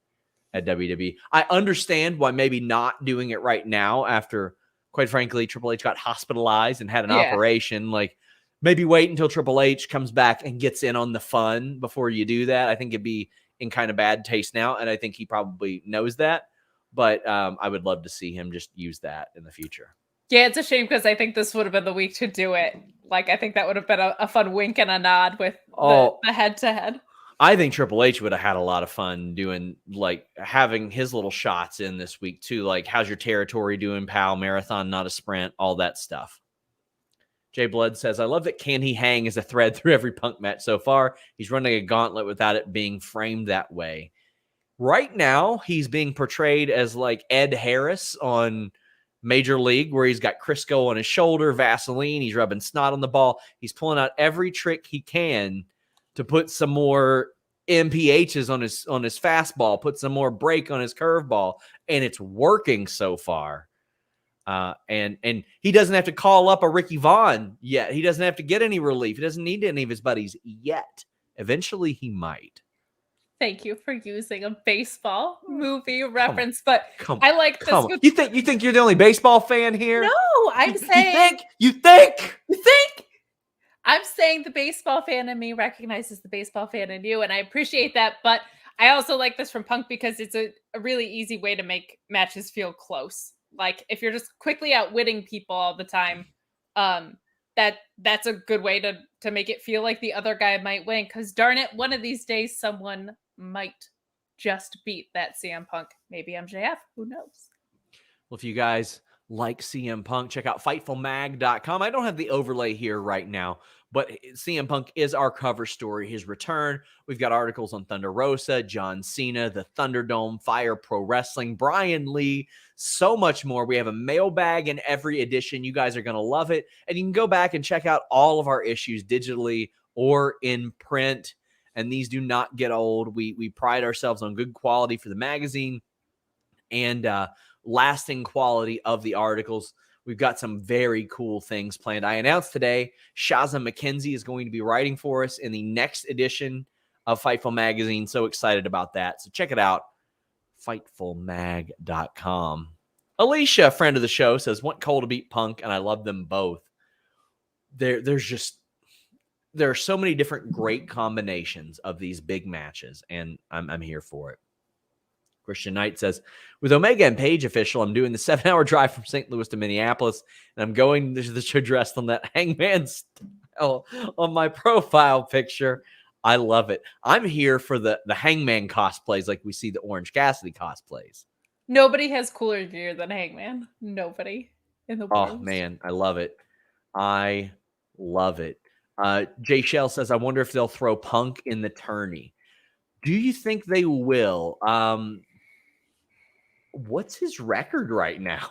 at WWE. I understand why maybe not doing it right now after, quite frankly, Triple H got hospitalized and had an operation. Like, maybe wait until Triple H comes back and gets in on the fun before you do that. I think it'd be in kind of bad taste now, and I think he probably knows that. But I would love to see him just use that in the future. Yeah, it's a shame because I think this would have been the week to do it. Like, I think that would have been a fun wink and a nod with the head-to-head. I think Triple H would have had a lot of fun doing, like, having his little shots in this week, too. Like, how's your territory doing, pal? Marathon, not a sprint, all that stuff. Jay Blood says, I love that Can He Hang is a thread through every Punk match so far. He's running a gauntlet without it being framed that way. Right now, he's being portrayed as like Ed Harris on Major League, where he's got Crisco on his shoulder, Vaseline, he's rubbing snot on the ball. He's pulling out every trick he can to put some more MPHs on his fastball, put some more break on his curveball, and it's working so far. And he doesn't have to call up a Ricky Vaughn yet. He doesn't have to get any relief. He doesn't need any of his buddies yet. Eventually, he might. Thank you for using a baseball movie reference, but I like this. You think you're the only baseball fan here? No, I'm saying you think. I'm saying the baseball fan in me recognizes the baseball fan in you, and I appreciate that. But I also like this from Punk because it's a really easy way to make matches feel close. Like if you're just quickly outwitting people all the time, that's a good way to make it feel like the other guy might win. Because darn it, one of these days someone might just beat that CM Punk. Maybe MJF. Who knows? Well, if you guys like CM Punk, check out FightfulMag.com. I don't have the overlay here right now, but CM Punk is our cover story, his return. We've got articles on Thunder Rosa, John Cena, the Thunderdome, Fire Pro Wrestling, Bryan Lee, so much more. We have a mailbag in every edition. You guys are going to love it. And you can go back and check out all of our issues digitally or in print. And these do not get old. We pride ourselves on good quality for the magazine and lasting quality of the articles. We've got some very cool things planned. I announced today Shaza McKenzie is going to be writing for us in the next edition of Fightful Magazine. So excited about that. So check it out, FightfulMag.com. Alicia, friend of the show, says, want Cole to beat Punk, and I love them both. There are so many different great combinations of these big matches, and I'm here for it. Christian Knight says, with Omega and Page official, I'm doing the 7-hour drive from St. Louis to Minneapolis, and I'm going to dress on that Hangman style on my profile picture. I love it. I'm here for the Hangman cosplays like we see the Orange Cassidy cosplays. Nobody has cooler gear than Hangman. Nobody in the world. Oh, man, I love it. I love it. Jay Shell says, I wonder if they'll throw Punk in the tourney. Do you think they will? What's his record right now?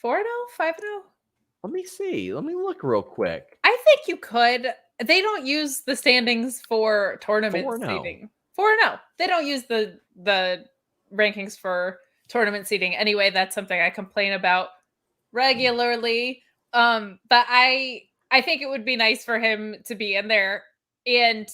4-0? 5-0? Let me see. Let me look real quick. I think you could. They don't use the standings for tournament 4-0. seating. 4-0. They don't use the rankings for tournament seating. Anyway, that's something I complain about regularly. But I think it would be nice for him to be in there. And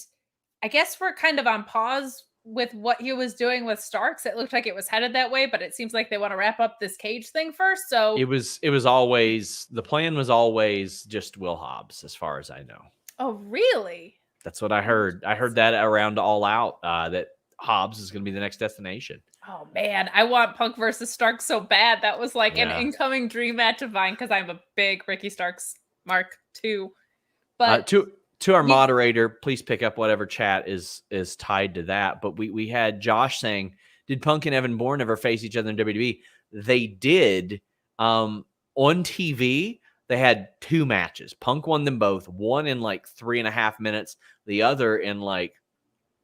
I guess we're kind of on pause with what he was doing with Starks. It looked like it was headed that way, but it seems like they want to wrap up this cage thing first. So it was always, the plan was always just Will Hobbs, as far as I know. Oh, really? That's what I heard. I heard that around All Out, that Hobbs is going to be the next destination. Oh man, I want Punk versus Starks so bad. That was like an incoming dream match of mine because I'm a big Ricky Starks Mark II. But to our moderator, please pick up whatever chat is tied to that. But we had Josh saying, did Punk and Evan Bourne ever face each other in WWE? They did. On TV, they had 2 matches. Punk won them both. One in like 3.5 minutes. The other in like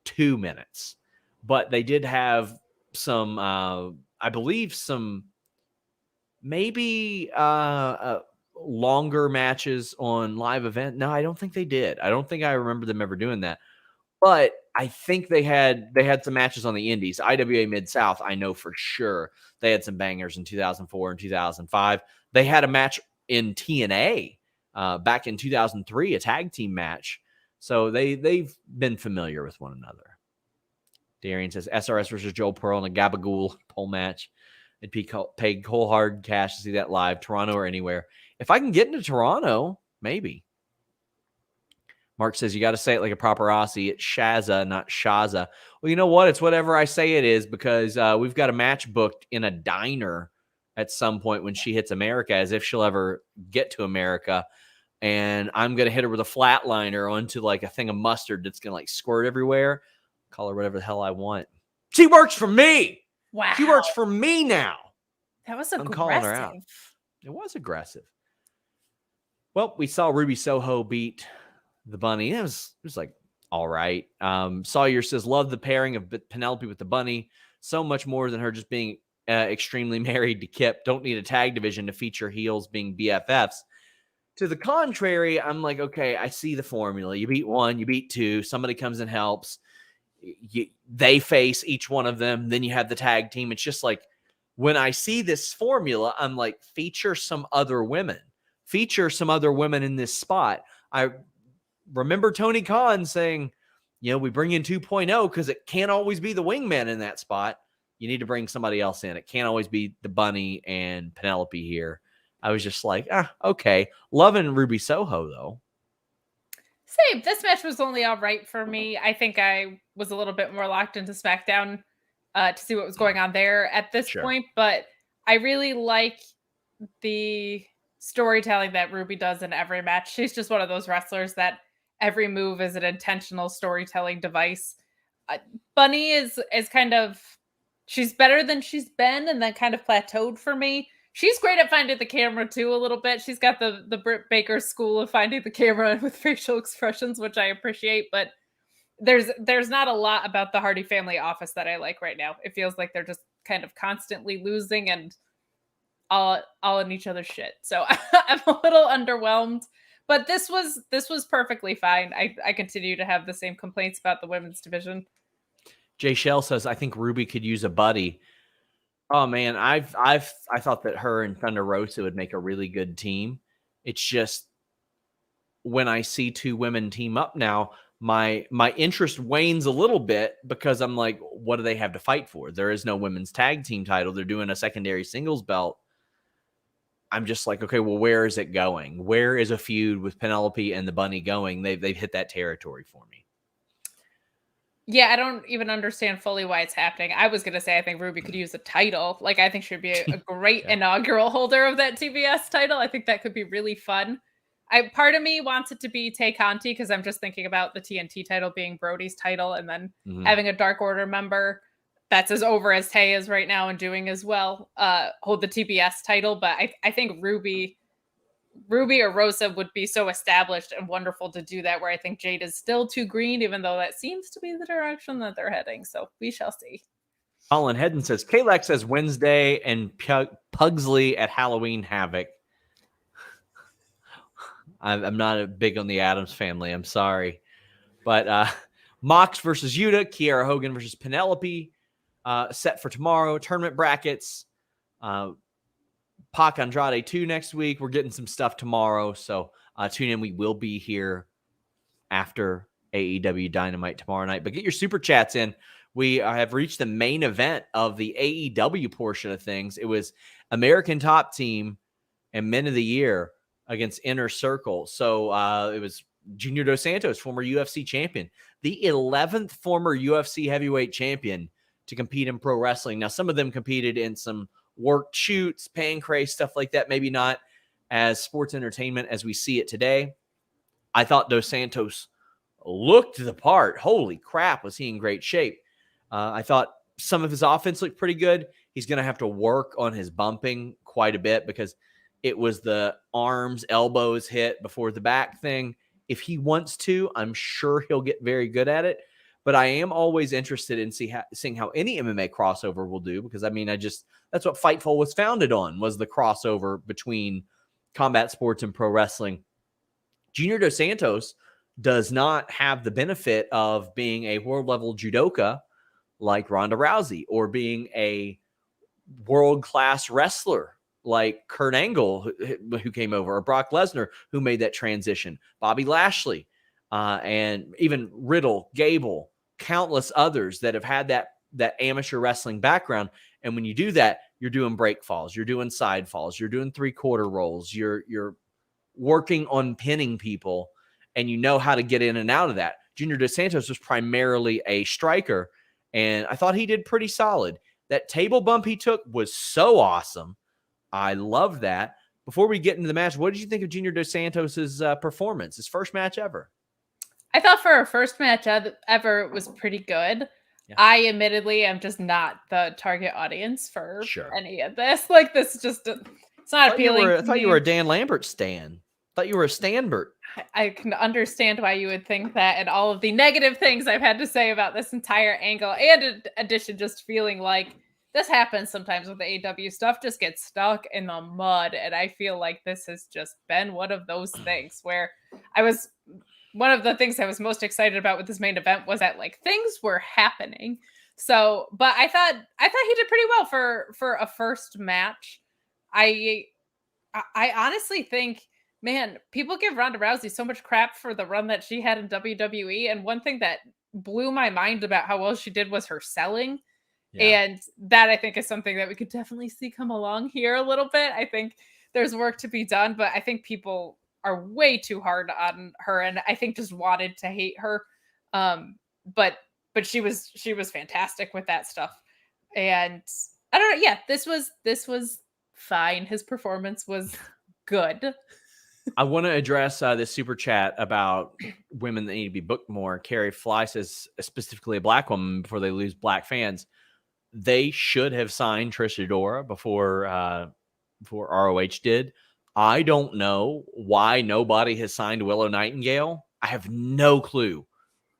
2 minutes. But they did have some, I believe some maybe longer matches on live event. No, I don't think they did. I don't think I remember them ever doing that. But I think they had some matches on the indies. IWA Mid-South, I know for sure. They had some bangers in 2004 and 2005. They had a match in TNA back in 2003, a tag team match. So they've been familiar with one another. Darian says SRS versus Joel Pearl in a Gabagool pole match. It'd be paid cold hard cash to see that live, Toronto or anywhere. If I can get into Toronto, maybe. Mark says you got to say it like a proper Aussie. It's Shaza, not Shaza. Well, you know what? It's whatever I say it is because we've got a match booked in a diner at some point when she hits America, as if she'll ever get to America. And I'm going to hit her with a flatliner onto like a thing of mustard that's going to like squirt everywhere. Call her whatever the hell I want. She works for me. Wow. She works for me now. That was aggressive. I'm calling her out. It was aggressive. Well, we saw Ruby Soho beat the Bunny. It was like, all right. Sawyer says, love the pairing of Penelope with the Bunny. So much more than her just being extremely married to Kip. Don't need a tag division to feature heels being BFFs. To the contrary, I'm like, okay, I see the formula. You beat one, you beat two. Somebody comes and helps. They face each one of them. Then you have the tag team. It's just like when I see this formula, I'm like, feature some other women. Feature some other women in this spot. I remember Tony Khan saying, we bring in 2.0 because it can't always be the wingman in that spot. You need to bring somebody else in. It can't always be the Bunny and Penelope here. I was just like, okay. Loving Ruby Soho, though. Same. This match was only all right for me. I think I was a little bit more locked into SmackDown to see what was going on there at this point, but I really like the storytelling that Ruby does in every match. She's just one of those wrestlers that every move is an intentional storytelling device. Bunny is kind of, she's better than she's been and then kind of plateaued for me. She's great at finding the camera too a little bit. She's got the Britt Baker school of finding the camera with facial expressions, which I appreciate, but there's not a lot about the Hardy family office that I like right now. It feels like they're just kind of constantly losing and all in each other's shit. So I'm a little underwhelmed, but this was perfectly fine. I continue to have the same complaints about the women's division. Jay Shell says, I think Ruby could use a buddy. Oh man, I thought that her and Thunder Rosa would make a really good team. It's just when I see two women team up now, my interest wanes a little bit because I'm like, what do they have to fight for? There is no women's tag team title. They're doing a secondary singles belt. I'm just like, okay, well, where is it going? Where is a feud with Penelope and the Bunny going? They've hit that territory for me. Yeah, I don't even understand fully why it's happening. I was going to say I think Ruby could use a title. Like, I think she'd be a great inaugural holder of that TBS title. I think that could be really fun. Part of me wants it to be Tay Kanchi because I'm just thinking about the TNT title being Brody's title and then having a Dark Order member that's as over as Tay is right now and doing as well hold the TBS title. But I think Ruby or Rosa would be so established and wonderful to do that, where I think Jade is still too green, even though that seems to be the direction that they're heading. So we shall see. Colin Hedden says, Kalex says Wednesday and Pugsley at Halloween Havoc. I'm not big on the Addams family. I'm sorry. But Mox versus Yuta, Kiera Hogan versus Penelope, set for tomorrow. Tournament brackets. Pac Andrade 2 next week. We're getting some stuff tomorrow, so tune in. We will be here after AEW Dynamite tomorrow night. But get your super chats in. We have reached the main event of the AEW portion of things. It was American Top Team and Men of the Year against Inner Circle. So it was Junior Dos Santos, former UFC champion, the 11th former UFC heavyweight champion to compete in pro wrestling. Now, some of them competed in some worked shoots, pancrase, stuff like that. Maybe not as sports entertainment as we see it today. I thought Dos Santos looked the part. Holy crap, was he in great shape. I thought some of his offense looked pretty good. He's going to have to work on his bumping quite a bit because it was the arms, elbows hit before the back thing. If he wants to, I'm sure he'll get very good at it. But I am always interested in seeing how any MMA crossover will do, because I mean, that's what Fightful was founded on, was the crossover between combat sports and pro wrestling. Junior Dos Santos does not have the benefit of being a world level judoka like Ronda Rousey, or being a world class wrestler like Kurt Angle, who came over, or Brock Lesnar, who made that transition, Bobby Lashley, and even Riddle, Gable, countless others that have had that amateur wrestling background. And when you do that, you're doing break falls, you're doing side falls, you're doing 3/4 rolls, you're working on pinning people, and you know how to get in and out of that. Junior Dos Santos was primarily a striker, and I thought he did pretty solid. That table bump he took was so awesome. I love that. Before we get into the match, what did you think of Junior Dos Santos's performance, his first match ever? I thought for a first match ever, it was pretty good. Yeah. I admittedly am just not the target audience for any of this. Like, this is just, it's not appealing. I thought you were a Dan Lambert stan. I thought you were a Stanbert. I can understand why you would think that, and all of the negative things I've had to say about this entire angle. And in addition, just feeling like this happens sometimes with the AEW stuff, just gets stuck in the mud. And I feel like this has just been one of those things where one of the things I was most excited about with this main event was that, like, things were happening. So, but I thought he did pretty well for a first match. I honestly think, man, people give Ronda Rousey so much crap for the run that she had in WWE. And one thing that blew my mind about how well she did was her selling. Yeah. And that, I think, is something that we could definitely see come along here a little bit. I think there's work to be done, but I think people are way too hard on her, and I think just wanted to hate her. But she was fantastic with that stuff. And I don't know. Yeah, this was fine. His performance was good. I want to address this super chat about women that need to be booked more. Carrie Fly says, specifically a black woman, before they lose black fans, they should have signed Trish Adora before ROH did. I don't know why nobody has signed Willow Nightingale. I have no clue.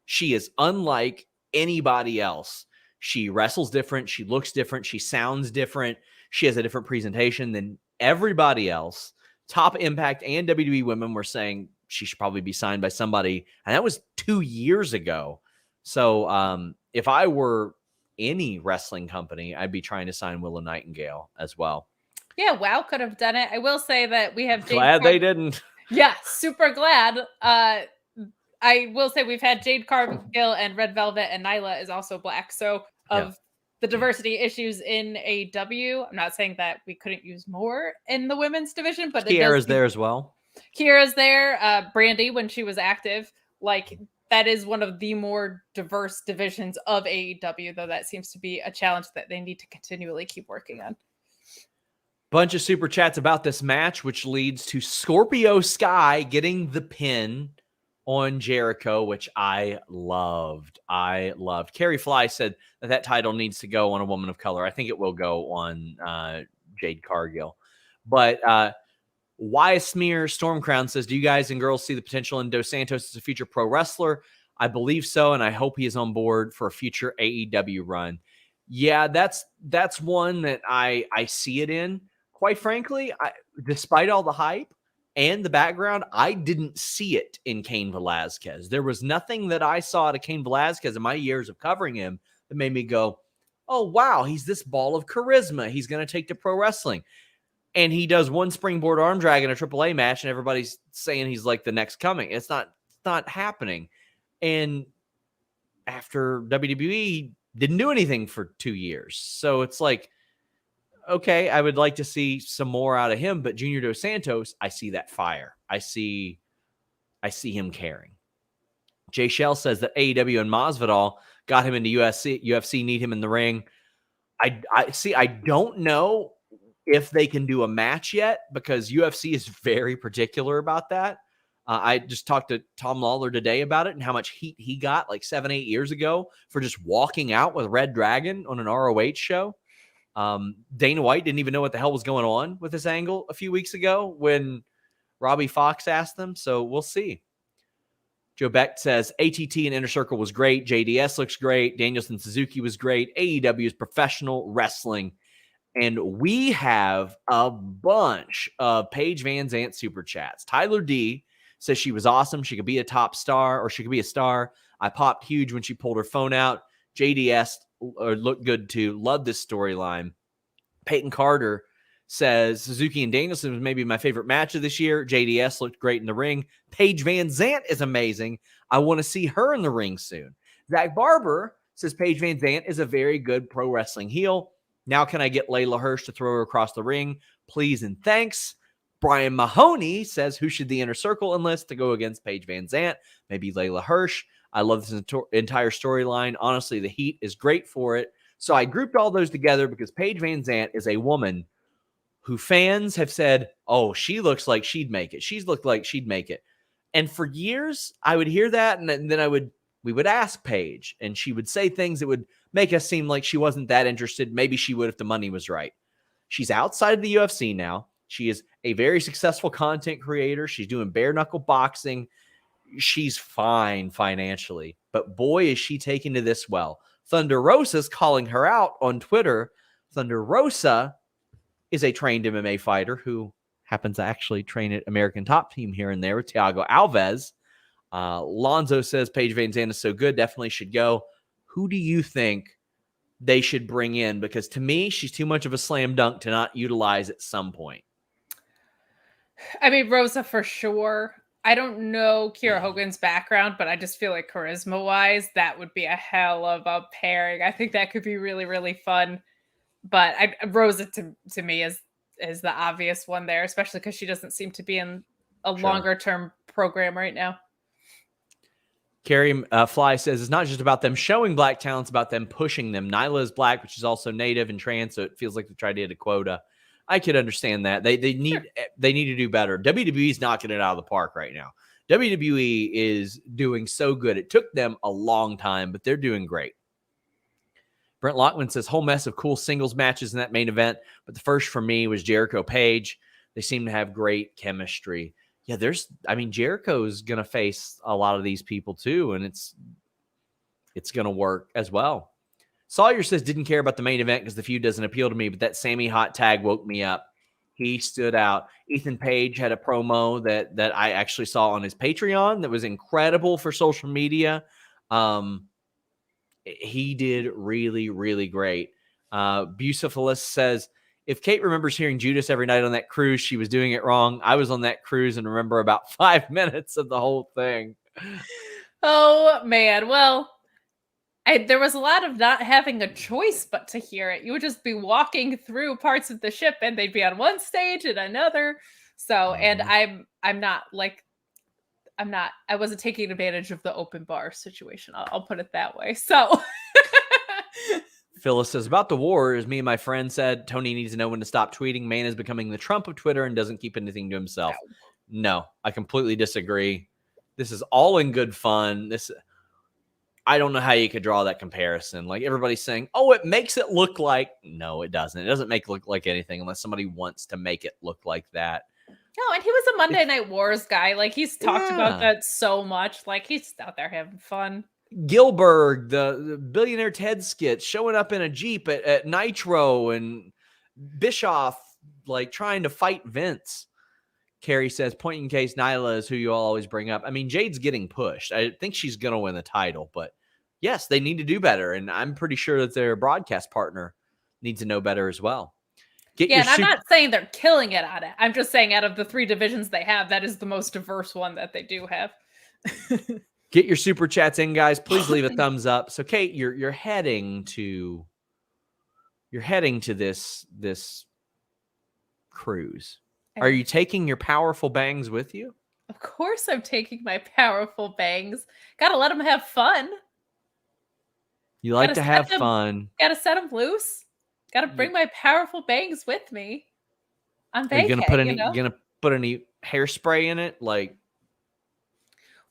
She is unlike anybody else. She wrestles different. She looks different. She sounds different. She has a different presentation than everybody else. Top Impact and WWE women were saying she should probably be signed by somebody, and that was 2 years ago. So if I were any wrestling company, I'd be trying to sign Willow Nightingale as well. Yeah, WoW could have done it. I will say that we have Glad they didn't. Yeah, super glad. I will say we've had Jade Cargill and Red Velvet, and Nyla is also black. So of the diversity issues in AEW, I'm not saying that we couldn't use more in the women's division, but Kiera's there as well. Kiera's there. Brandy, when she was active, like that is one of the more diverse divisions of AEW, though that seems to be a challenge that they need to continually keep working on. Bunch of super chats about this match, which leads to Scorpio Sky getting the pin on Jericho, which I loved. Carrie Fly said that title needs to go on a woman of color. I think it will go on Jade Cargill. But Wyatt Smear Stormcrown says, do you guys and girls see the potential in Dos Santos as a future pro wrestler? I believe so, and I hope he is on board for a future AEW run. Yeah, that's one that I see it in. Quite frankly, despite all the hype and the background, I didn't see it in Cain Velasquez. There was nothing that I saw to Cain Velasquez in my years of covering him that made me go, oh, wow, he's this ball of charisma. He's going to take to pro wrestling. And he does one springboard arm drag in a AAA match, and everybody's saying he's like the next coming. It's not happening. And after WWE, he didn't do anything for 2 years. So it's like, okay, I would like to see some more out of him, but Junior Dos Santos, I see that fire. I see him caring. Jay Shell says that AEW and Masvidal got him into UFC need him in the ring. I don't know if they can do a match yet, because UFC is very particular about that. I just talked to Tom Lawler today about it and how much heat he got like 7-8 years ago for just walking out with Red Dragon on an ROH show. Dana White didn't even know what the hell was going on with this angle a few weeks ago when Robbie Fox asked them. So we'll see. Joe Beck says ATT and Inner Circle was great. JDS looks great. Danielson SuzUki was great. AEW is professional wrestling. And we have a bunch of Paige Van Zant super chats. Tyler D says she was awesome. She could be a top star, or she could be a star. I popped huge when she pulled her phone out. JDS looked good too. Love this storyline. Peyton Carter says SuzUki and Danielson was maybe my favorite match of this year. JDS looked great in the ring. Paige Van Zant is amazing. I want to see her in the ring soon. Zach Barber says Paige Van Zant is a very good pro wrestling heel. Now can I get Layla Hirsch to throw her across the ring? Please and thanks. Brian Mahoney says, who should the Inner Circle enlist to go against Paige Van Zant? Maybe Layla Hirsch. I love this entire storyline. Honestly, the heat is great for it. So I grouped all those together because Paige Van Zant is a woman who fans have said, oh, she looks like she'd make it. She's looked like she'd make it. And for years, I would hear that, and then we would ask Paige, and she would say things that would make us seem like she wasn't that interested. Maybe she would if the money was right. She's outside of the UFC now. She is a very successful content creator. She's doing bare knuckle boxing. She's fine financially, but boy, is she taking to this well. Thunder Rosa's calling her out on Twitter. Thunder Rosa is a trained MMA fighter who happens to actually train at American Top Team here and there with Thiago Alves. Lonzo says Paige Van Zandt is so good, definitely should go. Who do you think they should bring in? Because to me, she's too much of a slam dunk to not utilize at some point. I mean, Rosa for sure. I don't know Kiera Hogan's background, but I just feel like charisma-wise, that would be a hell of a pairing. I think that could be really, really fun. But Rosa to me is the obvious one there, especially because she doesn't seem to be in longer term program right now. Carrie Fly says it's not just about them showing black talent, it's about them pushing them. Nyla is black, but she's also native and trans, so it feels like they tried to hit a quota. I could understand that. They need to do better. WWE's knocking it out of the park right now. WWE is doing so good. It took them a long time, but they're doing great. Brent Lockman says, whole mess of cool singles matches in that main event, but the first for me was Jericho Page. They seem to have great chemistry. Yeah, Jericho's going to face a lot of these people too, and it's going to work as well. Sawyer says, didn't care about the main event because the feud doesn't appeal to me, but that Sami hot tag woke me up. He stood out. Ethan Page had a promo that I actually saw on his Patreon that was incredible for social media. He did really, really great. Bucephalus says, if Kate remembers hearing Judas every night on that cruise, she was doing it wrong. I was on that cruise and remember about 5 minutes of the whole thing. Oh, man. Well, there was a lot of not having a choice but to hear it. You would just be walking through parts of the ship and they'd be on one stage and another. So, and I wasn't taking advantage of the open bar situation. I'll put it that way. So Phyllis says, about the war, as me and my friend said, Tony needs to know when to stop tweeting. Man is becoming the Trump of Twitter and doesn't keep anything to himself. No, I completely disagree. This is all in good fun. I don't know how you could draw that comparison. Like everybody's saying, oh, it makes it look like. No, it doesn't. It doesn't make it look like anything unless somebody wants to make it look like that. No, and he was a Monday Night Wars guy. Like he's talked about that so much. Like he's out there having fun. Gilbert, the Billionaire Ted skit, showing up in a Jeep at Nitro, and Bischoff like trying to fight Vince. Carrie says, point in case Nyla is who you all always bring up. I mean, Jade's getting pushed. I think she's going to win the title, but yes, they need to do better. And I'm pretty sure that their broadcast partner needs to know better as well. I'm not saying they're killing it on it. I'm just saying out of the 3 divisions they have, that is the most diverse one that they do have. Get your super chats in, guys. Please leave a thumbs up. So, Kate, you're heading to this cruise. Are you taking your powerful bangs with you? Of course I'm taking my powerful bangs. Gotta let them have fun. You like to have fun. Gotta set them loose. Gotta bring my powerful bangs with me. On Are you gonna put any hairspray in it? Like,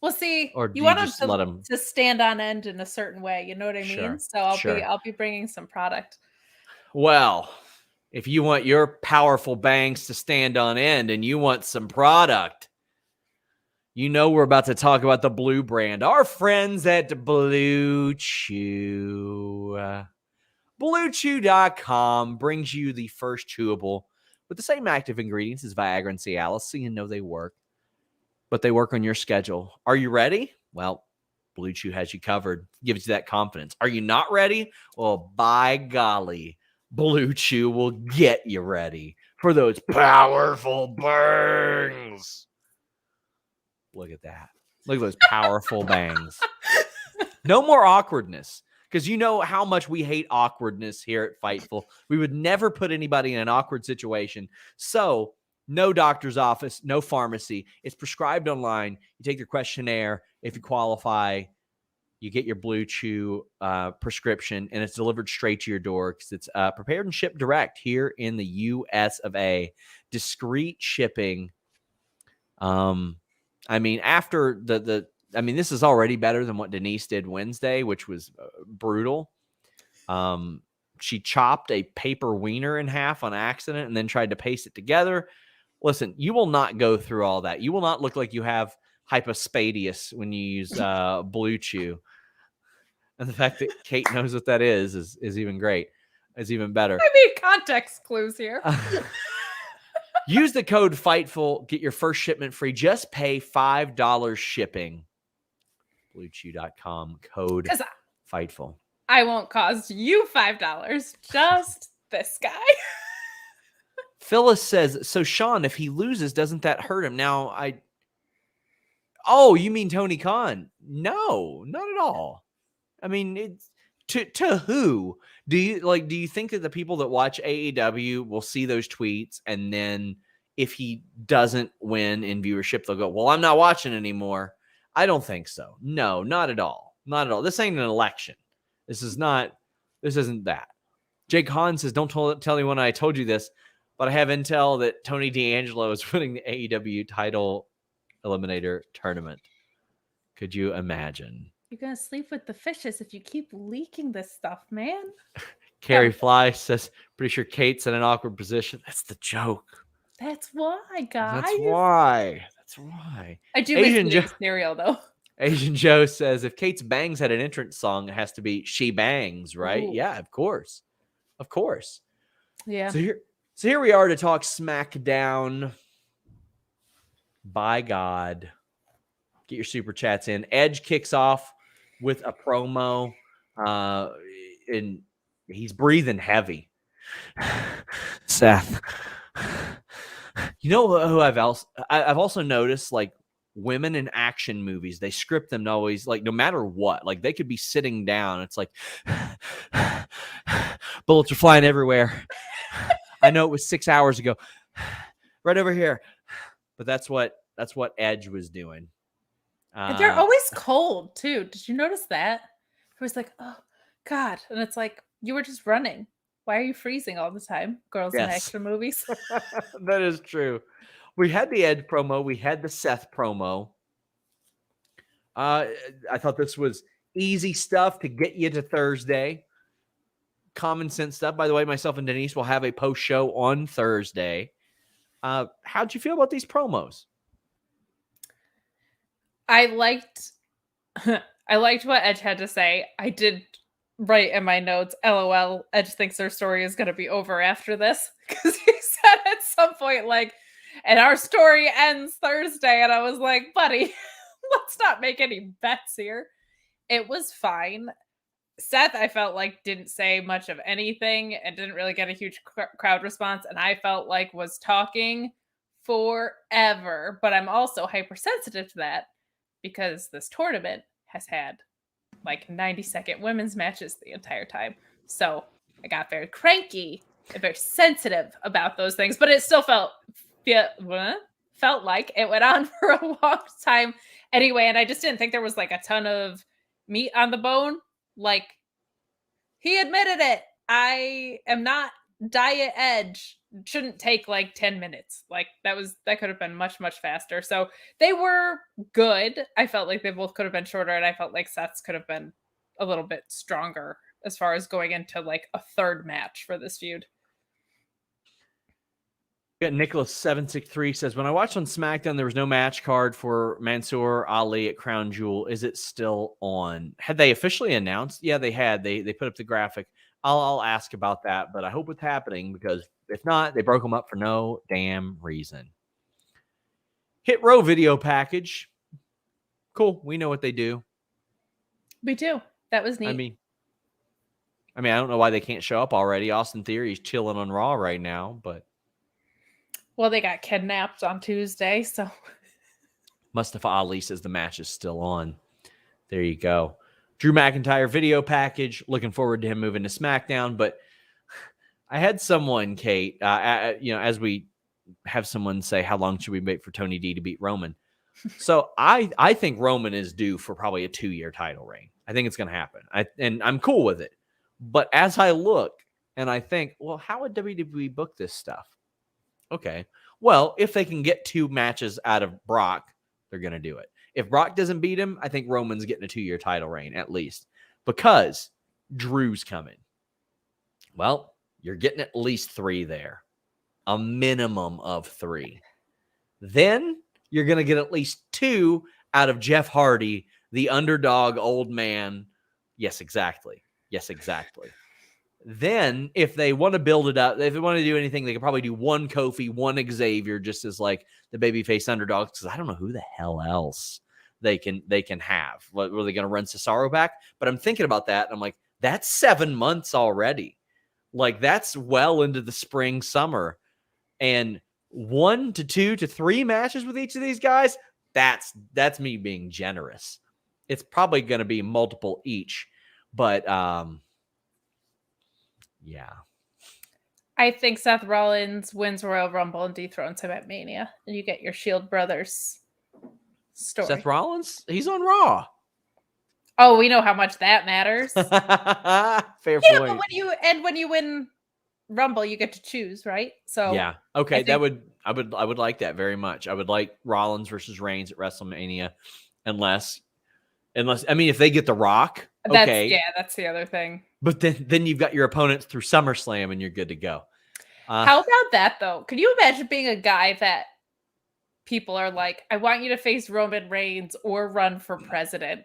well, see, or you want them to stand on end in a certain way. You know what I mean? So I'll be bringing some product. Well, if you want your powerful bangs to stand on end and you want some product, you know we're about to talk about the Blue brand. Our friends at Blue Chew. BlueChew.com brings you the first chewable with the same active ingredients as Viagra and Cialis, so you know they work. But they work on your schedule. Are you ready? Well, Blue Chew has you covered. Gives you that confidence. Are you not ready? Well, by golly, Blue Chew will get you ready for those powerful bangs. Look at that. Look at those powerful bangs. No more awkwardness, because you know how much we hate awkwardness here at Fightful. We would never put anybody in an awkward situation. So no doctor's office, no pharmacy. It's prescribed online. You take your questionnaire. If you qualify, you get your Blue Chew prescription, and it's delivered straight to your door because it's prepared and shipped direct here in the U.S. of A. Discreet shipping. I mean, after this is already better than what Denise did Wednesday, which was brutal. She chopped a paper wiener in half on accident and then tried to paste it together. Listen, you will not go through all that. You will not look like you have hypospadias when you use Blue Chew. And the fact that Kate knows what that is even great. Is even better. I mean, context clues here. Use the code FIGHTFUL. Get your first shipment free. Just pay $5 shipping. BlueChew.com. Code FIGHTFUL. I won't cost you $5. Just this guy. Phyllis says, so Sean, if he loses, doesn't that hurt him? Now, oh, you mean Tony Khan? No, not at all. I mean, it's to who? Do you think that the people that watch AEW will see those tweets and then if he doesn't win in viewership, they'll go, well, I'm not watching anymore. I don't think so. No, not at all. Not at all. This ain't an election. This isn't that. Jake Hahn says, don't tell anyone I told you this, but I have intel that Tony D'Angelo is winning the AEW title eliminator tournament. Could you imagine? You're going to sleep with the fishes if you keep leaking this stuff, man. Carrie Fly says, pretty sure Kate's in an awkward position. That's the joke. That's why, guys. That's why. I do miss cereal, though. Asian Joe says, if Kate's Bangs had an entrance song, it has to be She Bangs, right? Ooh. Yeah, of course. Of course. Yeah. So here we are to talk SmackDown. By God. Get your super chats in. Edge kicks off with a promo. And he's breathing heavy. Seth. You know who I've also noticed, like, women in action movies, they script them to always, like, no matter what, like, they could be sitting down. It's like, bullets are flying everywhere. I know it was 6 hours ago. Right over here. But that's what Edge was doing. And they're always cold, too. Did you notice that? It was like, oh, God. And it's like, you were just running. Why are you freezing all the time? Girls in action movies. That is true. We had the Edge promo. We had the Seth promo. I thought this was easy stuff to get you to Thursday. Common sense stuff. By the way, myself and Denise will have a post show on Thursday. How'd you feel about these promos? I liked what Edge had to say. I did write in my notes, LOL, Edge thinks their story is going to be over after this. Because he said at some point, like, and our story ends Thursday. And I was like, buddy, let's not make any bets here. It was fine. Seth, I felt like, didn't say much of anything and didn't really get a huge crowd response. And I felt like was talking forever. But I'm also hypersensitive to that because this tournament has had like 90-second women's matches the entire time. So I got very cranky and very sensitive about those things. But it still felt like it went on for a long time anyway. And I just didn't think there was like a ton of meat on the bone. Like, he admitted it. I am not Diet Edge. Shouldn't take like 10 minutes. Like, that could have been much, much faster. So they were good. I felt like they both could have been shorter, and I felt like Seth's could have been a little bit stronger as far as going into like a third match for this feud. Nicholas 763 says, when I watched on SmackDown, there was no match card for Mansoor Ali at Crown Jewel. Is it still on? Had they officially announced? Yeah, they had. They put up the graphic. I'll ask about that, but I hope it's happening, because if not, they broke them up for no damn reason. Hit Row video package. Cool. We know what they do. We do. That was neat. I mean, I don't know why they can't show up already. Austin Theory's chilling on Raw right now, but. Well, they got kidnapped on Tuesday, so. Mustafa Ali says the match is still on. There you go. Drew McIntyre video package. Looking forward to him moving to SmackDown. But I had someone, Kate, as we have someone say, how long should we wait for Tony D to beat Roman? So I think Roman is due for probably a 2-year title reign. I think it's going to happen. And I'm cool with it. But as I look and I think, well, how would WWE book this stuff? Okay. Well, if they can get 2 matches out of Brock, they're going to do it. If Brock doesn't beat him, I think Roman's getting a 2-year title reign at least, because Drew's coming. Well, you're getting at least 3 there, a minimum of 3. Then you're going to get at least 2 out of Jeff Hardy, the underdog old man. Yes, exactly. Then, if they want to build it up, if they want to do anything, they could probably do 1 Kofi, 1 Xavier, just as like the babyface underdogs, because I don't know who the hell else they can have. Were they going to run Cesaro back? But I'm thinking about that, and I'm like, that's 7 months already. Like, that's well into the spring, summer. And 1 to 2 to 3 matches with each of these guys, that's me being generous. It's probably going to be multiple each, but yeah. I think Seth Rollins wins Royal Rumble and dethrones him at Mania. And you get your Shield Brothers story. Seth Rollins? He's on Raw. Oh, we know how much that matters. Fair Yeah, point. but when you win Rumble, you get to choose, right? So yeah. Okay, I would like that very much. I would like Rollins versus Reigns at WrestleMania, unless I mean if they get The Rock, okay. That's the other thing. But then you've got your opponents through SummerSlam and you're good to go. How about that though? Can you imagine being a guy that people are like, I want you to face Roman Reigns or run for president?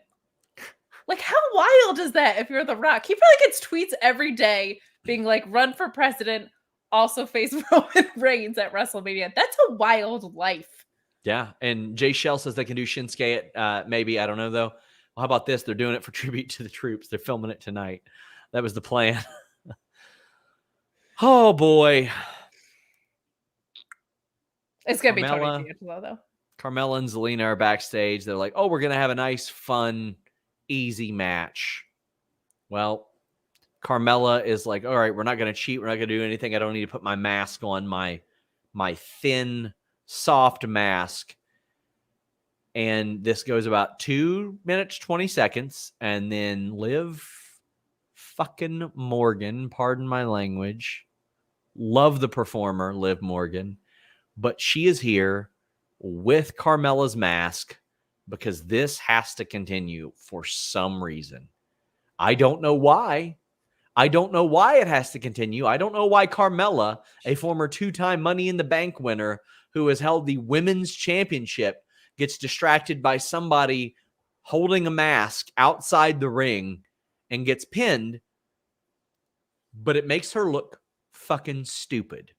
Like, how wild is that if you're The Rock? He probably gets tweets every day being like, run for president, also face Roman Reigns at WrestleMania. That's a wild life. Yeah, and Jay Shell says they can do Shinsuke at maybe, I don't know though. Well, how about this? They're doing it for tribute to the troops. They're filming it tonight. That was the plan. Oh boy. It's going to be Tony D'Angelo though. Carmella and Zelina are backstage. They're like, oh, we're going to have a nice, fun, easy match. Well, Carmella is like, all right, we're not going to cheat. We're not going to do anything. I don't need to put my mask on, my thin, soft mask. And this goes about 2 minutes, 20 seconds. And then Liv fucking Morgan, pardon my language. Love the performer, Liv Morgan. But she is here with Carmella's mask because this has to continue for some reason. I don't know why. I don't know why it has to continue. I don't know why Carmella, a former 2-time Money in the Bank winner who has held the women's championship, gets distracted by somebody holding a mask outside the ring and gets pinned, but it makes her look fucking stupid.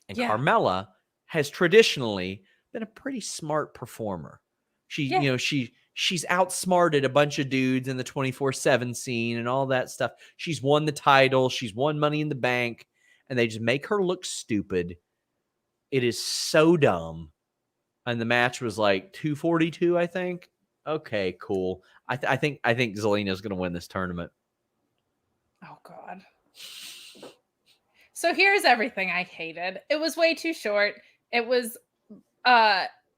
And Carmella has traditionally been a pretty smart performer. She's outsmarted a bunch of dudes in the 24/7 scene and all that stuff. She's won the title. She's won Money in the Bank. And they just make her look stupid. It is so dumb. And the match was like 242, I think. Okay, cool. I think Zelina's going to win this tournament. Oh, God. So here's everything I hated. It was way too short. It was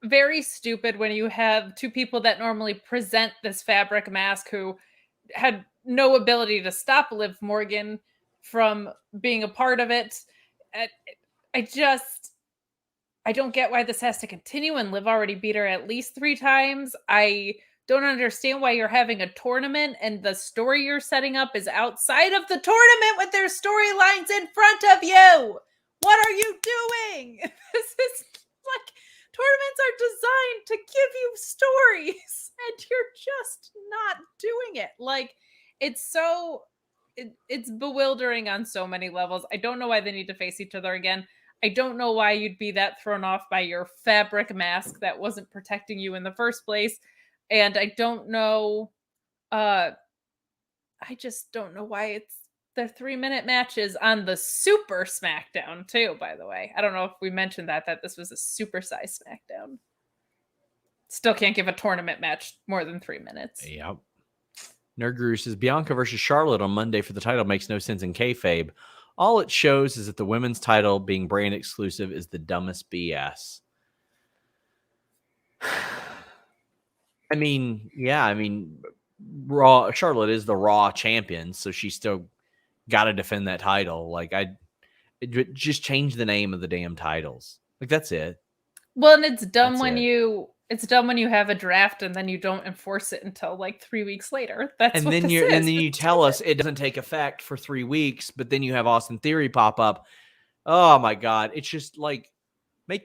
very stupid when you have two people that normally present this fabric mask who had no ability to stop Liv Morgan from being a part of it. I don't get why this has to continue, and Liv already beat her at least 3 times. I don't understand why you're having a tournament and the story you're setting up is outside of the tournament with their storylines in front of you. What are you doing? This is like, tournaments are designed to give you stories and you're just not doing it. Like, it's bewildering on so many levels. I don't know why they need to face each other again. I don't know why you'd be that thrown off by your fabric mask that wasn't protecting you in the first place. And I don't know, I just don't know why they're 3-minute matches on the Super Smackdown too, by the way. I don't know if we mentioned that this was a super-sized Smackdown. Still can't give a tournament match more than 3 minutes. Yep. Nerd Guru says, Bianca versus Charlotte on Monday for the title makes no sense in kayfabe. All it shows is that the women's title being brand exclusive is the dumbest BS. I mean, Charlotte is the Raw champion, so she's still got to defend that title. Like, just change the name of the damn titles. Like, that's it. Well, and it's dumb when you have a draft and then you don't enforce it until like 3 weeks later. And then you tell us it doesn't take effect for 3 weeks, but then you have Austin Theory pop up. Oh my God. It's just like,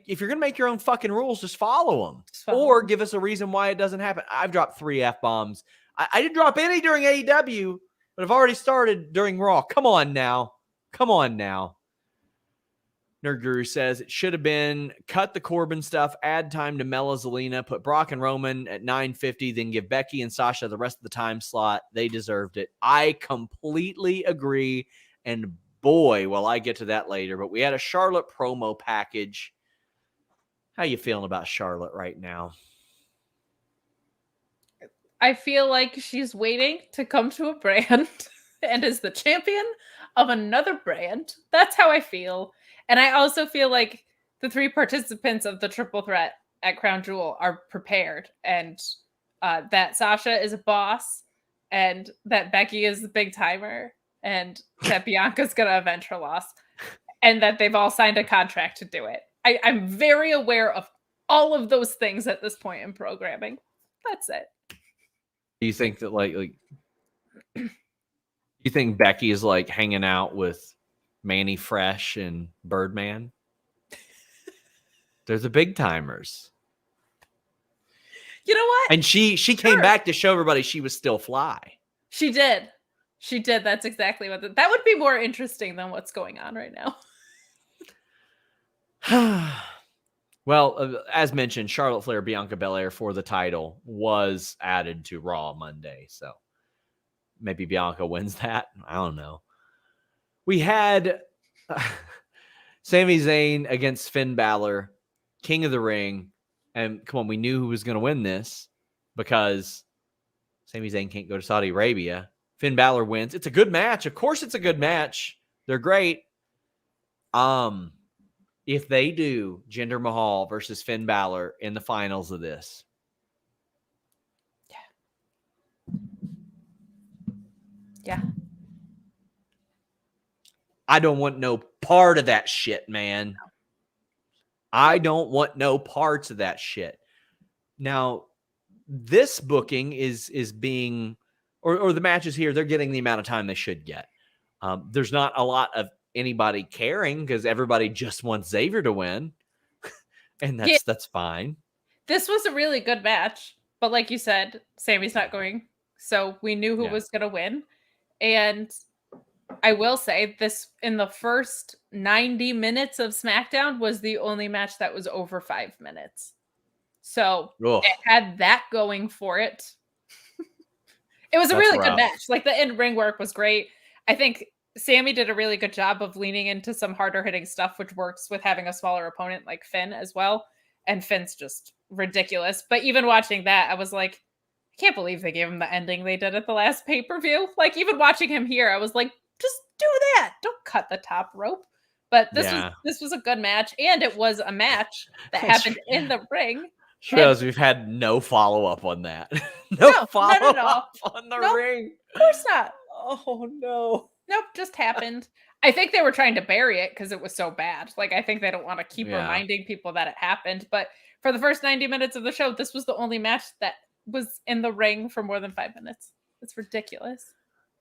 if you're going to make your own fucking rules, just follow them. Or give us a reason why it doesn't happen. I've dropped 3 F-bombs. I didn't drop any during AEW, but I've already started during Raw. Come on now. Nerd Guru says it should have been cut the Corbin stuff, add time to Mella Zelina, put Brock and Roman at 9:50, then give Becky and Sasha the rest of the time slot. They deserved it. I completely agree. And boy, will I get to that later. But we had a Charlotte promo package. How you feeling about Charlotte right now? I feel like she's waiting to come to a brand. and is the champion of another brand. That's how I feel. And I also feel like the 3 participants of the triple threat at Crown Jewel are prepared, and that Sasha is a boss, and that Becky is the big timer, and that Bianca's going to avenge her loss, and that they've all signed a contract to do it. I'm very aware of all of those things at this point in programming. That's it. Do you think that like you think Becky is like hanging out with Manny Fresh and Birdman? They're the big timers. You know what? And she came back to show everybody she was still fly. She did. She did. That's exactly what that would be more interesting than what's going on right now. Well, as mentioned, Charlotte Flair, Bianca Belair for the title was added to Raw Monday. So maybe Bianca wins that. I don't know. We had Sami Zayn against Finn Balor, King of the Ring. And come on, we knew who was going to win this because Sami Zayn can't go to Saudi Arabia. Finn Balor wins. It's a good match. Of course it's a good match. They're great. If they do Jinder Mahal versus Finn Balor in the finals of this. Yeah. I don't want no part of that shit, man. I don't want no parts of that shit. Now, this booking is being, or the matches here, they're getting the amount of time they should get. There's not a lot of anybody caring because everybody just wants Xavier to win. And that's fine. This was a really good match. But like you said, Sammy's not going. So we knew who was going to win. And I will say this, in the first 90 minutes of SmackDown, was the only match that was over 5 minutes. So it had that going for it. It was a really good match. Like the in-ring work was great. I think Sami did a really good job of leaning into some harder hitting stuff, which works with having a smaller opponent like Finn as well. And Finn's just ridiculous. But even watching that, I was like, I can't believe they gave him the ending they did at the last pay-per-view. Like even watching him here, I was like, just do that. Don't cut the top rope. But this was a good match, and it was a match that happened in the ring. Shows we've had no follow-up on that. no follow-up on the ring. Of course not. Oh, no. Nope, just happened. I think they were trying to bury it because it was so bad. Like, I think they don't want to keep reminding people that it happened. But for the first 90 minutes of the show, this was the only match that was in the ring for more than 5 minutes. It's ridiculous.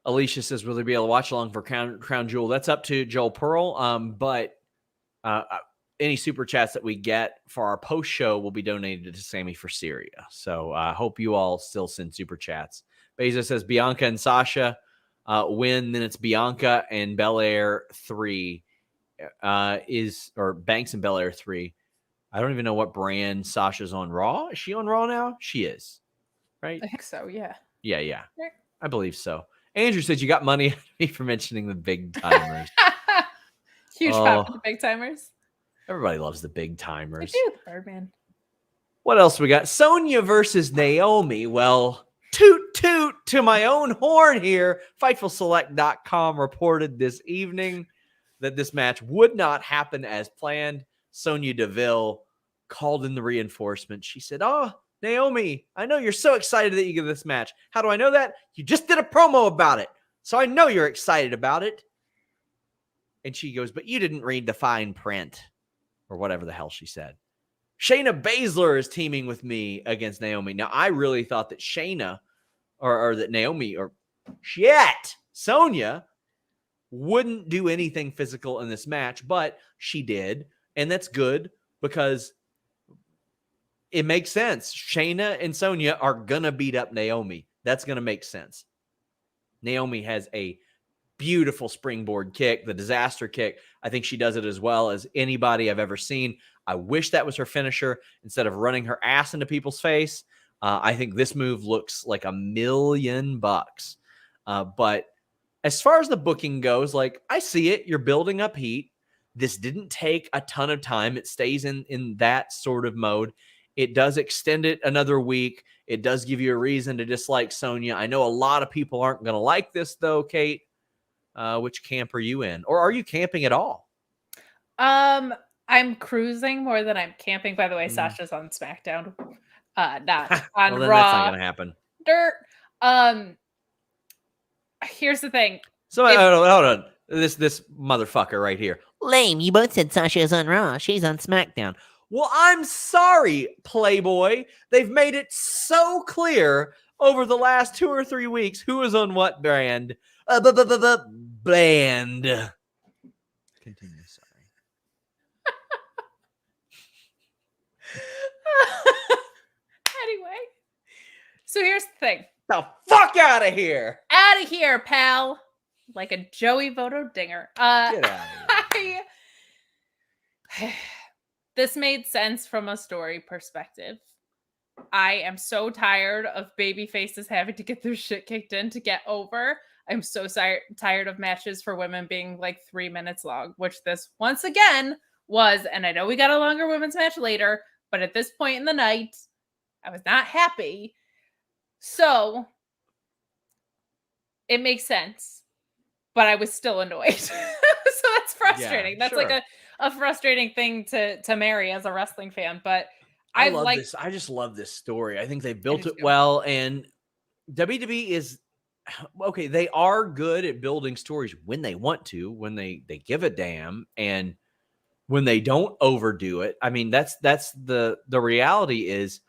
Alicia says, will they be able to watch along for Crown Jewel? That's up to Joel Pearl. But any super chats that we get for our post show will be donated to Sami for Syria. So I hope you all still send super chats. Bezos says Bianca and Sasha win. Then it's Bianca and Belair 3 or Banks and Belair 3. I don't even know what brand Sasha's on Raw. Is she on Raw now? She is, right? I think so. Yeah. Yeah. I believe so. Andrew said you got money out of me for mentioning the big timers. Huge pop for the big timers. Everybody loves the big timers. They do, Birdman. What else we got? Sonya versus Naomi. Well, toot to my own horn here. FightfulSelect.com reported this evening that this match would not happen as planned. Sonya Deville called in the reinforcement. She said, Naomi, I know you're so excited that you get this match. How do I know that? You just did a promo about it. So I know you're excited about it. And she goes, but you didn't read the fine print. Or whatever the hell she said. Shayna Baszler is teaming with me against Naomi. Now, I really thought that Shayna or that Naomi or Sonya wouldn't do anything physical in this match, but she did. And that's good because it makes sense. Shayna and Sonya are going to beat up Naomi. That's going to make sense. Naomi has a beautiful springboard kick, the disaster kick. I think she does it as well as anybody I've ever seen. I wish that was her finisher instead of running her ass into people's face. I think this move looks like $1 million. But as far as the booking goes, like I see it, you're building up heat. This didn't take a ton of time. It stays in that sort of mode. It does extend it another week. It does give you a reason to dislike Sonya. I know a lot of people aren't going to like this, though, Kate. Which camp are you in? Or are you camping at all? I'm cruising more than I'm camping. By the way, Sasha's on SmackDown. Not on well, then Raw. that's not going to happen. Dirt. Here's the thing. So hold on. This motherfucker right here. Lame, you both said Sasha is on Raw. She's on SmackDown. Well, I'm sorry, Playboy. They've made it so clear over the last 2 or 3 weeks who is on what brand. Bland. Continue, sorry. Anyway, so here's the thing. The fuck out of here. Out of here, pal. Like a Joey Votto dinger. Get out of here. This made sense from a story perspective. I am so tired of baby faces having to get their shit kicked in to get over. I'm so tired of matches for women being like 3 minutes long, which this once again was. And I know we got a longer women's match later, but at this point in the night, I was not happy. So it makes sense, but I was still annoyed. So that's frustrating. Yeah, that's like a frustrating thing to marry as a wrestling fan, but I love this. I just love this story. I think they built it good. well, and WWE is okay. They are good at building stories when they want to, when they give a damn, and when they don't overdo it. I mean, that's the reality is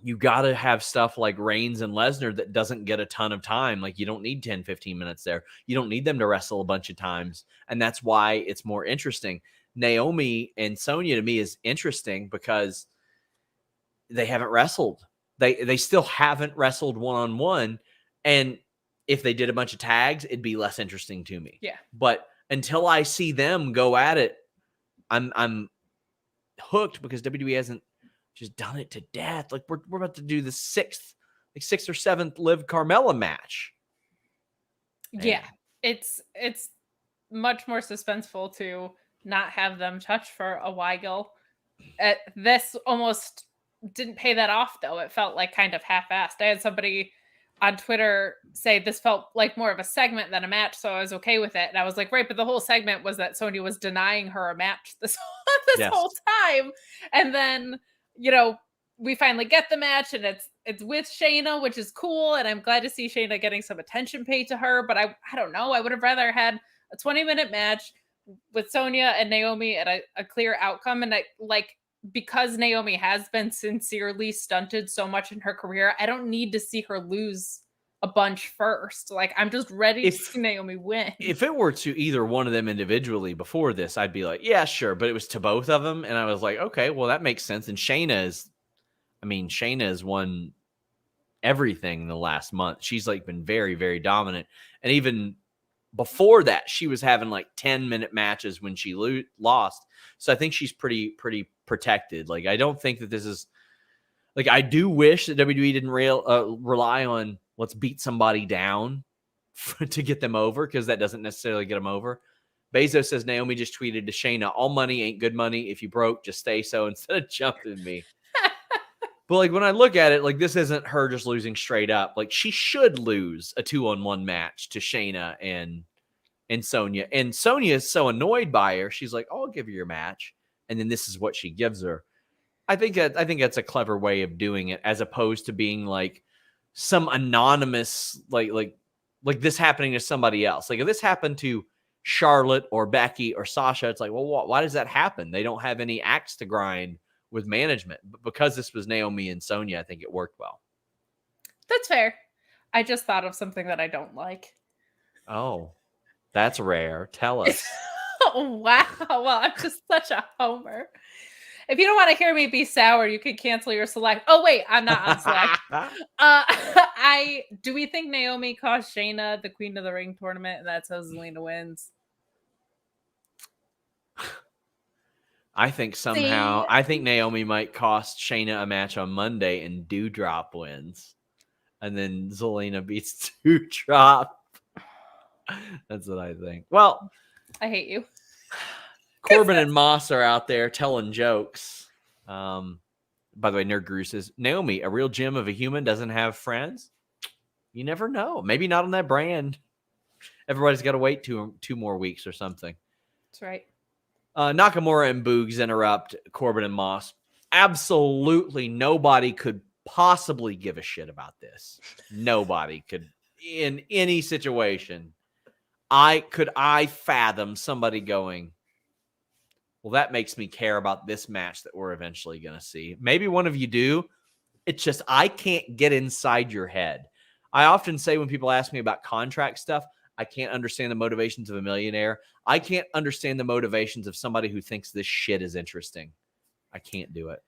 you got to have stuff like Reigns and Lesnar that doesn't get a ton of time. Like, you don't need 10, 15 minutes there. You don't need them to wrestle a bunch of times. And that's why it's more interesting. Naomi and Sonya to me is interesting because they haven't wrestled. They still haven't wrestled one-on-one. And if they did a bunch of tags, it'd be less interesting to me. Yeah. But until I see them go at it, I'm hooked because WWE hasn't just done it to death. Like, we're about to do the sixth or seventh Liv Carmella match. Yeah. It's much more suspenseful to not have them touch for a while. This almost didn't pay that off, though. It felt like kind of half-assed. I had somebody on Twitter say this felt like more of a segment than a match, so I was okay with it. And I was like, right, but the whole segment was that Sonya was denying her a match this whole time. And then, we finally get the match, and it's with Shayna, which is cool, and I'm glad to see Shayna getting some attention paid to her, but I don't know. I would have rather had a 20-minute match with Sonya and Naomi at a clear outcome. And because Naomi has been sincerely stunted so much in her career, I don't need to see her lose a bunch first. Like, I'm just ready to see Naomi win. If it were to either one of them individually before this, I'd be like, yeah, sure. But it was to both of them. And I was like, okay, well, that makes sense. And Shayna has won everything in the last month. She's like been very, very dominant. And even before that, she was having like 10-minute matches when she lost. So I think she's pretty protected. Like, I don't think that this is like, I do wish that WWE didn't rely on let's beat somebody down to get them over, because that doesn't necessarily get them over. Bezos says Naomi just tweeted to Shayna, all money ain't good money. If you broke, just stay so instead of jumping me. But like, when I look at it, like, this isn't her just losing straight up. Like, she should lose a 2-on-1 match to Shayna and Sonya. And Sonya is so annoyed by her. She's like, oh, I'll give you your match. And then this is what she gives her. I think that's a clever way of doing it, as opposed to being like some anonymous, like this happening to somebody else. Like, if this happened to Charlotte or Becky or Sasha, it's like, well, why does that happen? They don't have any axe to grind with management. But because this was Naomi and Sonya, I think it worked well. That's fair. I just thought of something that I don't like. Oh, that's rare. Tell us. Oh, wow. Well, I'm just such a homer. If you don't want to hear me be sour, you can cancel your select. Oh, wait, I'm not on select. Do we think Naomi cost Shayna the Queen of the Ring tournament, and that's how Zelina wins? I think Naomi might cost Shayna a match on Monday, and Doudrop wins. And then Zelina beats Doudrop. That's what I think. Well, I hate you. Corbin and Moss are out there telling jokes. By the way, Nerd Guru says, Naomi, a real gem of a human, doesn't have friends? You never know. Maybe not on that brand. Everybody's got to wait two more weeks or something. That's right. Nakamura and Boogs interrupt Corbin and Moss. Absolutely nobody could possibly give a shit about this. Nobody could, in any situation. I fathom somebody going, well, that makes me care about this match that we're eventually going to see. Maybe one of you do. It's just I can't get inside your head. I often say when people ask me about contract stuff, I can't understand the motivations of a millionaire. I can't understand the motivations of somebody who thinks this shit is interesting. I can't do it.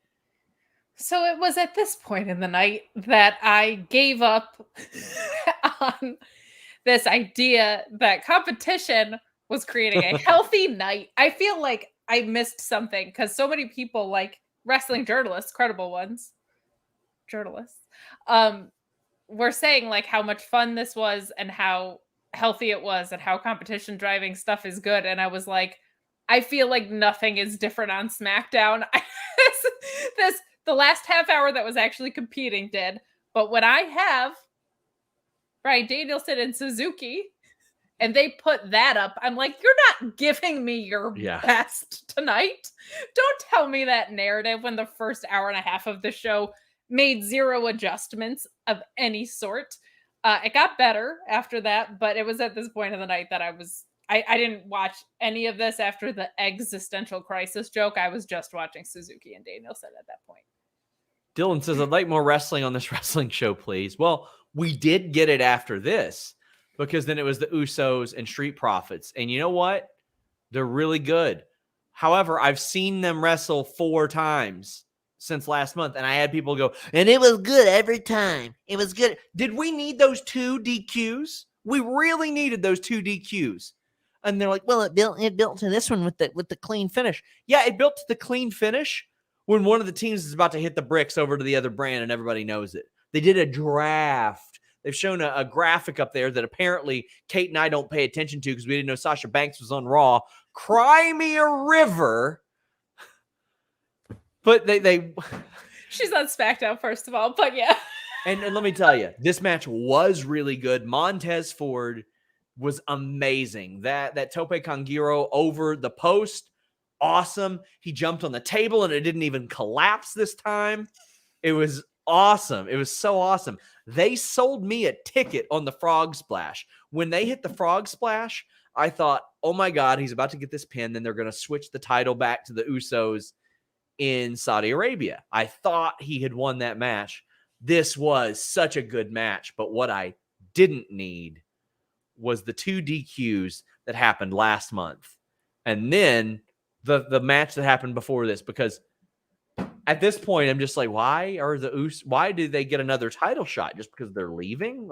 So it was at this point in the night that I gave up on this idea that competition was creating a healthy night. I feel like I missed something because so many people, like wrestling journalists, credible ones, journalists, were saying like how much fun this was and how healthy it was and how competition driving stuff is good. And I was like, I feel like nothing is different on SmackDown. The last half hour that was actually competing did. But when I have Bryan Danielson and SuzUki, and they put that up, I'm like, you're not giving me your best tonight. Don't tell me that narrative when the first hour and a half of the show made zero adjustments of any sort. It got better after that, but it was at this point of the night that I didn't watch any of this after the existential crisis joke. I was just watching SuzUki and Danielson at that point. Dylan says, I'd like more wrestling on this wrestling show, please. Well, we did get it after this because then it was the Usos and Street Profits. And you know what? They're really good. However, I've seen them wrestle 4 times since last month. And I had people go, And it was good every time. It was good. did we need those 2 DQs? We really needed those 2 DQs. And they're like, Well, it built to this one with the clean finish. yeah, it built to the clean finish when one of the teams is about to hit the bricks over to the other brand and everybody knows it. They did a draft. They've shown a graphic up there that apparently Kate and I don't pay attention to because we didn't know Sasha Banks was on Raw. Cry me a river. But they She's on SmackDown, first of all, but yeah. and let me tell you, this match was really good. Montez Ford was amazing. That Tope con Giro over the post, awesome. He jumped on the table and it didn't even collapse this time. It was awesome. It was so awesome. They sold me a ticket on the frog splash. When they hit the frog splash, I thought, oh my God, he's about to get this pin. Then they're going to switch the title back to the Usos in Saudi Arabia. I thought he had won that match. This was such a good match. But what I didn't need was the 2 DQs that happened last month. And then the match that happened before this, because at this point, I'm just like, why did they get another title shot? Just because they're leaving?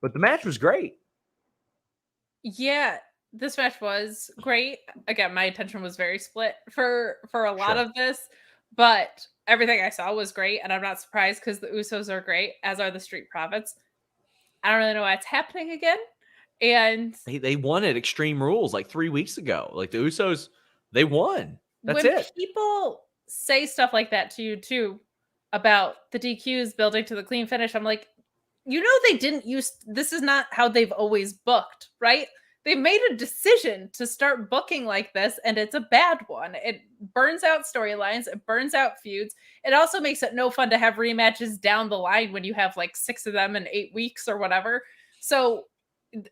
But the match was great. Yeah, this match was great. Again, my attention was very split for a lot of this, but everything I saw was great, and I'm not surprised because the Usos are great, as are the Street Profits. I don't really know why it's happening again. And they won at Extreme Rules like 3 weeks ago. Like the Usos, they won. That's when it. people say stuff like that to you too about the DQs building to the clean finish, I'm like, they didn't use, this is not how they've always booked, right? They made a decision to start booking like this, and it's a bad one. It burns out storylines. It burns out feuds. It also makes it no fun to have rematches down the line when you have like 6 of them in 8 weeks or whatever. So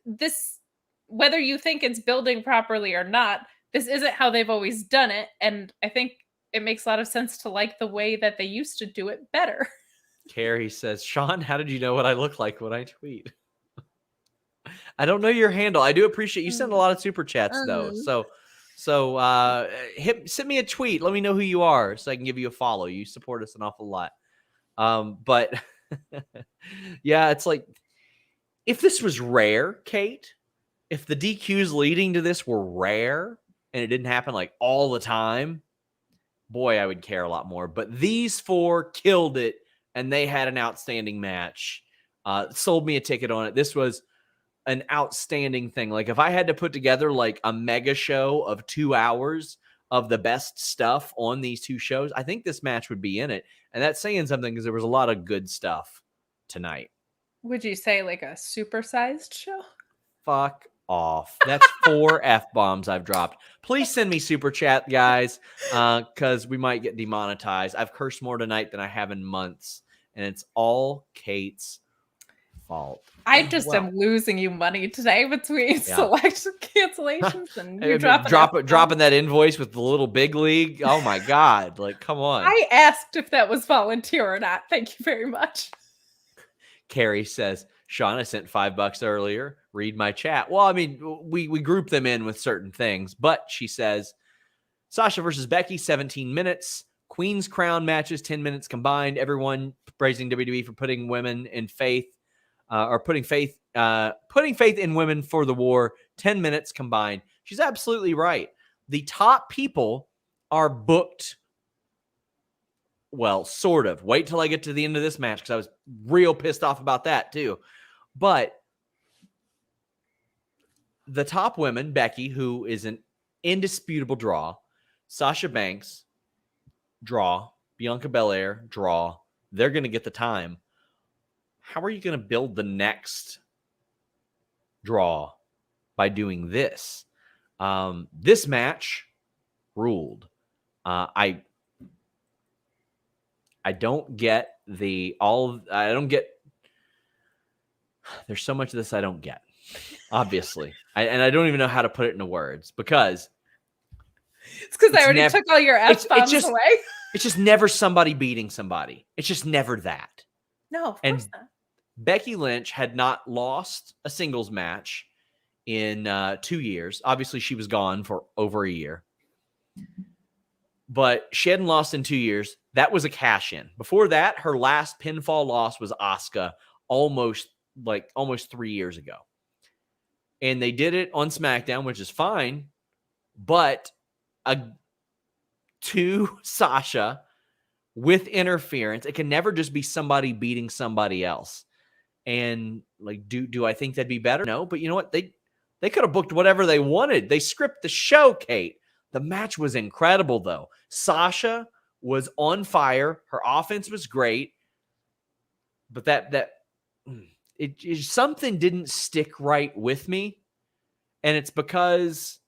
this, whether you think it's building properly or not, this isn't how they've always done it. And I think it makes a lot of sense to like the way that they used to do it better. Carrie says, Sean, how did you know what I look like when I tweet? I don't know your handle. I do appreciate you send a lot of super chats though. So send me a tweet. Let me know who you are so I can give you a follow. You support us an awful lot. But yeah, it's like, if this was rare, Kate, if the DQs leading to this were rare and it didn't happen like all the time, boy, I would care a lot more. But these 4 killed it, and they had an outstanding match. Sold me a ticket on it. This was an outstanding thing. Like if I had to put together like a mega show of 2 hours of the best stuff on these two shows, I think this match would be in it. And that's saying something because there was a lot of good stuff tonight. Would you say like a supersized show? Fuck off. That's 4 F-bombs I've dropped. Please send me super chat, guys, because we might get demonetized. I've cursed more tonight than I have in months, and it's all Kate's fault. I just am losing you money today between select cancellations and you dropping that invoice with the little big league. Oh my God. Like, come on. I asked if that was volunteer or not. Thank you very much. Carrie says, Shauna sent $5 earlier. Read my chat. Well, I mean, we group them in with certain things, but she says, Sasha versus Becky, 17 minutes. Queen's Crown matches, 10 minutes combined. Everyone praising WWE for putting women in faith, or putting faith in women for the war, 10 minutes combined. She's absolutely right. The top people are booked. Well, sort of. Wait till I get to the end of this match because I was real pissed off about that too. But the top women, Becky, who is an indisputable draw, Sasha Banks, draw, Bianca Belair, draw. They're going to get the time. How are you going to build the next draw by doing this? This match ruled. I don't get there's so much of this I don't get, obviously. And I don't even know how to put it into words because it's because I already took all your F-bombs away. It's just never somebody beating somebody. It's just never that. No, of course not. Becky Lynch had not lost a singles match in 2 years. Obviously, she was gone for over a year. But she hadn't lost in 2 years. That was a cash-in. Before that, her last pinfall loss was Asuka almost 3 years ago. And they did it on SmackDown, which is fine. But to Sasha with interference, it can never just be somebody beating somebody else. And like, do I think that'd be better? No, but you know what? They could have booked whatever they wanted. They script the show, Kate. The match was incredible, though. Sasha was on fire. Her offense was great. But something didn't stick right with me. And it's because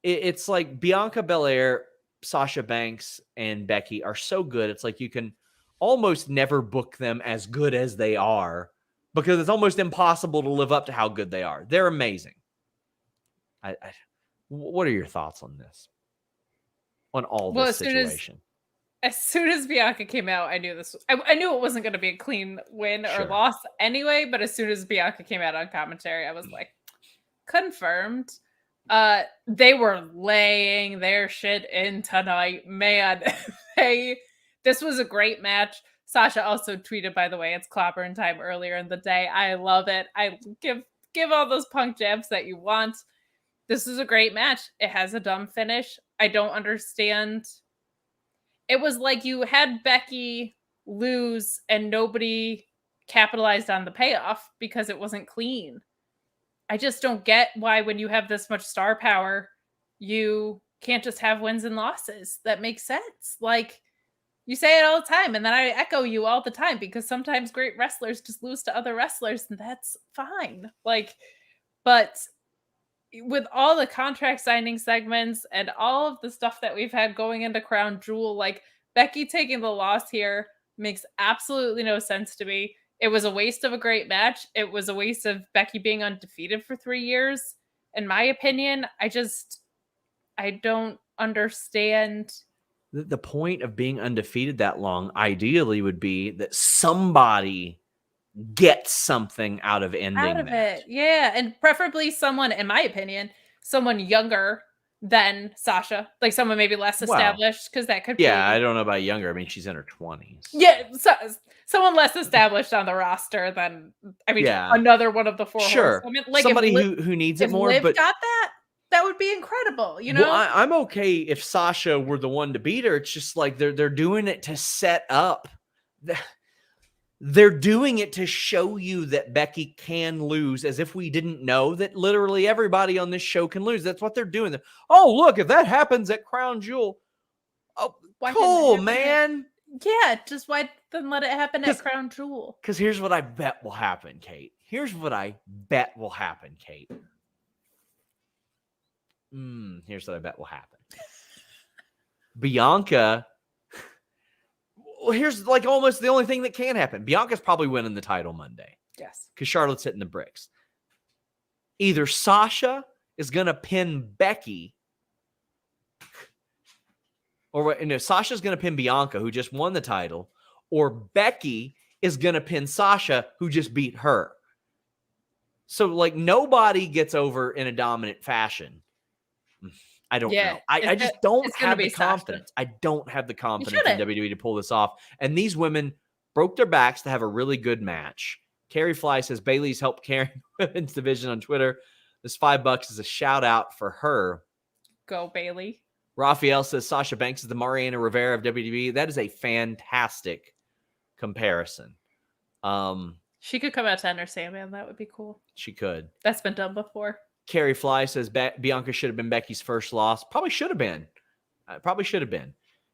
it's like Bianca Belair, Sasha Banks, and Becky are so good. It's like you can almost never book them as good as they are because it's almost impossible to live up to how good they are. They're amazing. What are your thoughts on this? On all this situation? As soon as Bianca came out, I knew this. I knew it wasn't going to be a clean win or loss anyway. But as soon as Bianca came out on commentary, I was like, confirmed. They were laying their shit in tonight, man. This was a great match. Sasha also tweeted, by the way, it's clobbering time earlier in the day. I love it. I give all those punk jabs that you want. This is a great match. It has a dumb finish. I don't understand. It was like you had Becky lose and nobody capitalized on the payoff because it wasn't clean. I just don't get why when you have this much star power, you can't just have wins and losses. That makes sense. Like, you say it all the time, and then I echo you all the time because sometimes great wrestlers just lose to other wrestlers, and that's fine. Like, but with all the contract signing segments and all of the stuff that we've had going into Crown Jewel, like Becky taking the loss here makes absolutely no sense to me. It was a waste of a great match. It was a waste of Becky being undefeated for 3 years. In my opinion, I don't understand. The point of being undefeated that long, ideally, would be that somebody gets something out of ending it. Yeah, and preferably someone, in my opinion, someone younger than Sasha, like someone maybe less established, because that could be. Yeah, I don't know about younger. I mean, she's in her 20s. Yeah, someone less established on the roster than, another one of the four. Sure, I mean, like somebody who needs it more. Liv but got that would be incredible. You know, well, I'm okay if Sasha were the one to beat her. It's just like they're doing it to set up. they're doing it to show you that Becky can lose, as if we didn't know that literally everybody on this show can lose. That's what they're doing. Oh, look, if that happens at Crown Jewel, oh, Why didn't it cool, happen man. Yeah, just why then let it happen at Crown Jewel? Because here's what I bet will happen, Kate. Here's what I bet will happen, Kate. Here's what I bet will happen. Bianca. Well, here's like almost the only thing that can happen. Bianca's probably winning the title Monday. Yes. Because Charlotte's hitting the bricks. Either Sasha is going to pin Becky, or Sasha's going to pin Bianca, who just won the title, or Becky is going to pin Sasha, who just beat her. So, like, nobody gets over in a dominant fashion. I don't know. I just don't have the confidence. Sasha. I don't have the confidence in WWE to pull this off. And these women broke their backs to have a really good match. Carrie Fly says Bailey's helped carry women's division on Twitter. This $5 is a shout out for her. Go Bailey. Raphael says Sasha Banks is the Mariana Rivera of WWE. That is a fantastic comparison. She could come out to Enter Sandman. That would be cool. She could. That's been done before. Carrie Fly says Bianca should have been Becky's first loss. Probably should have been.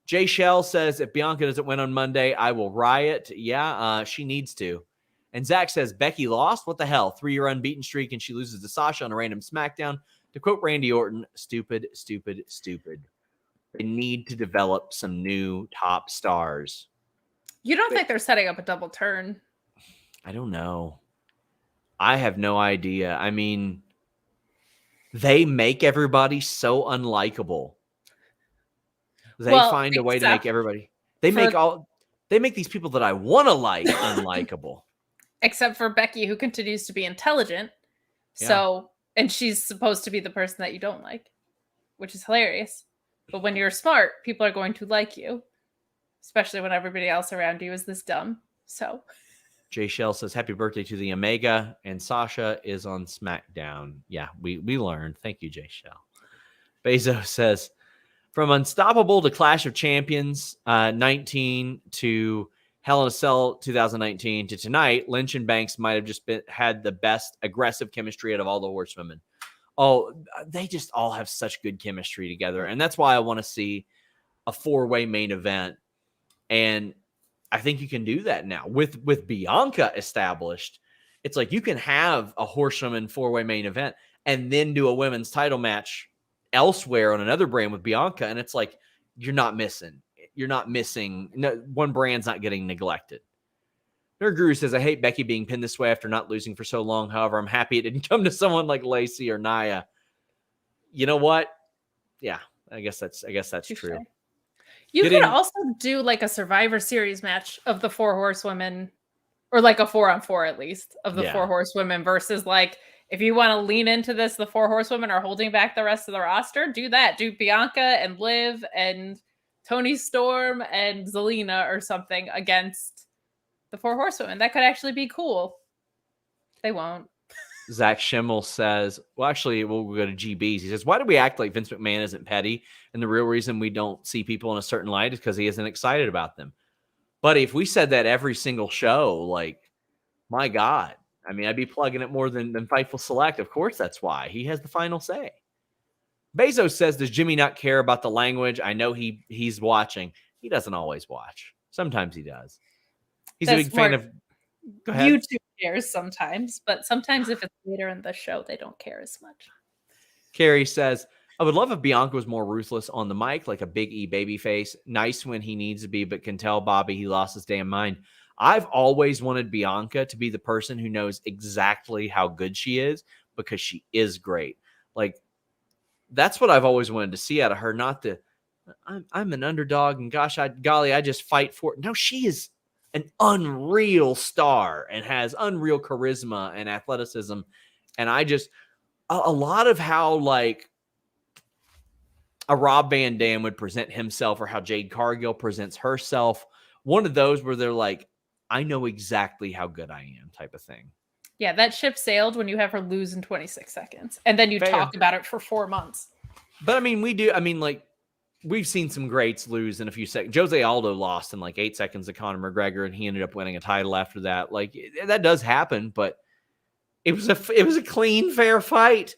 Jay Shell says if Bianca doesn't win on Monday, I will riot. Yeah, she needs to. And Zach says Becky lost. What the hell? 3-year unbeaten streak, and she loses to Sasha on a random SmackDown. To quote Randy Orton, stupid, stupid, stupid. They need to develop some new top stars. You don't think they're setting up a double turn? I don't know. I have no idea. I mean, they make everybody so unlikable. They find a way to make everybody. They make these people that I want to like unlikable. Except for Becky, who continues to be intelligent. Yeah. So, and she's supposed to be the person that you don't like, which is hilarious. But when you're smart, people are going to like you, especially when everybody else around you is this dumb. So, Jay Shell says, happy birthday to the Omega, and Sasha is on SmackDown. Yeah, we learned. Thank you, Jay Shell. Bezos says, from Unstoppable to Clash of Champions 19 to Hell in a Cell 2019 to tonight, Lynch and Banks might have just had the best aggressive chemistry out of all the horsewomen. Oh, they just all have such good chemistry together. And that's why I want to see a 4-way main event. And I think you can do that now with Bianca established. It's like you can have a horsewoman 4-way main event and then do a women's title match elsewhere on another brand with Bianca. And it's like, you're not missing. No, one brand's not getting neglected. Nerd Guru says, I hate Becky being pinned this way after not losing for so long. However, I'm happy it didn't come to someone like Lacey or Nia. You know what? Yeah, I guess that's true. You could also do like a Survivor Series match of the 4 horsewomen, or like a 4-on-4 at least of the 4 horsewomen versus like, if you want to lean into this, the 4 horsewomen are holding back the rest of the roster. Do that. Do Bianca and Liv and Toni Storm and Zelina or something against the 4 horsewomen. That could actually be cool. They won't. Zach Schimmel says, well, actually, we'll go to GB's. He says, why do we act like Vince McMahon isn't petty? And the real reason we don't see people in a certain light is because he isn't excited about them. But if we said that every single show, like, my God, I mean, I'd be plugging it more than Fightful Select. Of course, that's why. He has the final say. Bezos says, does Jimmy not care about the language? I know he's watching. He doesn't always watch. Sometimes he does. He's a big fan of... Go ahead. YouTube cares sometimes, but sometimes if it's later in the show, they don't care as much. Carrie says, I would love if Bianca was more ruthless on the mic, like a Big E babyface. Nice when he needs to be, but can tell Bobby he lost his damn mind. I've always wanted Bianca to be the person who knows exactly how good she is, because she is great. Like, that's what I've always wanted to see out of her. Not the, I'm an underdog and gosh, I just fight for it. No, she is an unreal star and has unreal charisma and athleticism. And I just, a lot of how like a Rob Van Dam would present himself or how Jade Cargill presents herself. One of those where they're like, I know exactly how good I am type of thing. Yeah, that ship sailed when you have her lose in 26 seconds. And then you talk about it for 4 months. But I mean, we do. I mean, like, we've seen some greats lose in a few seconds. Jose Aldo lost in like 8 seconds to Conor McGregor, and he ended up winning a title after that. Like that does happen, but it was a clean, fair fight.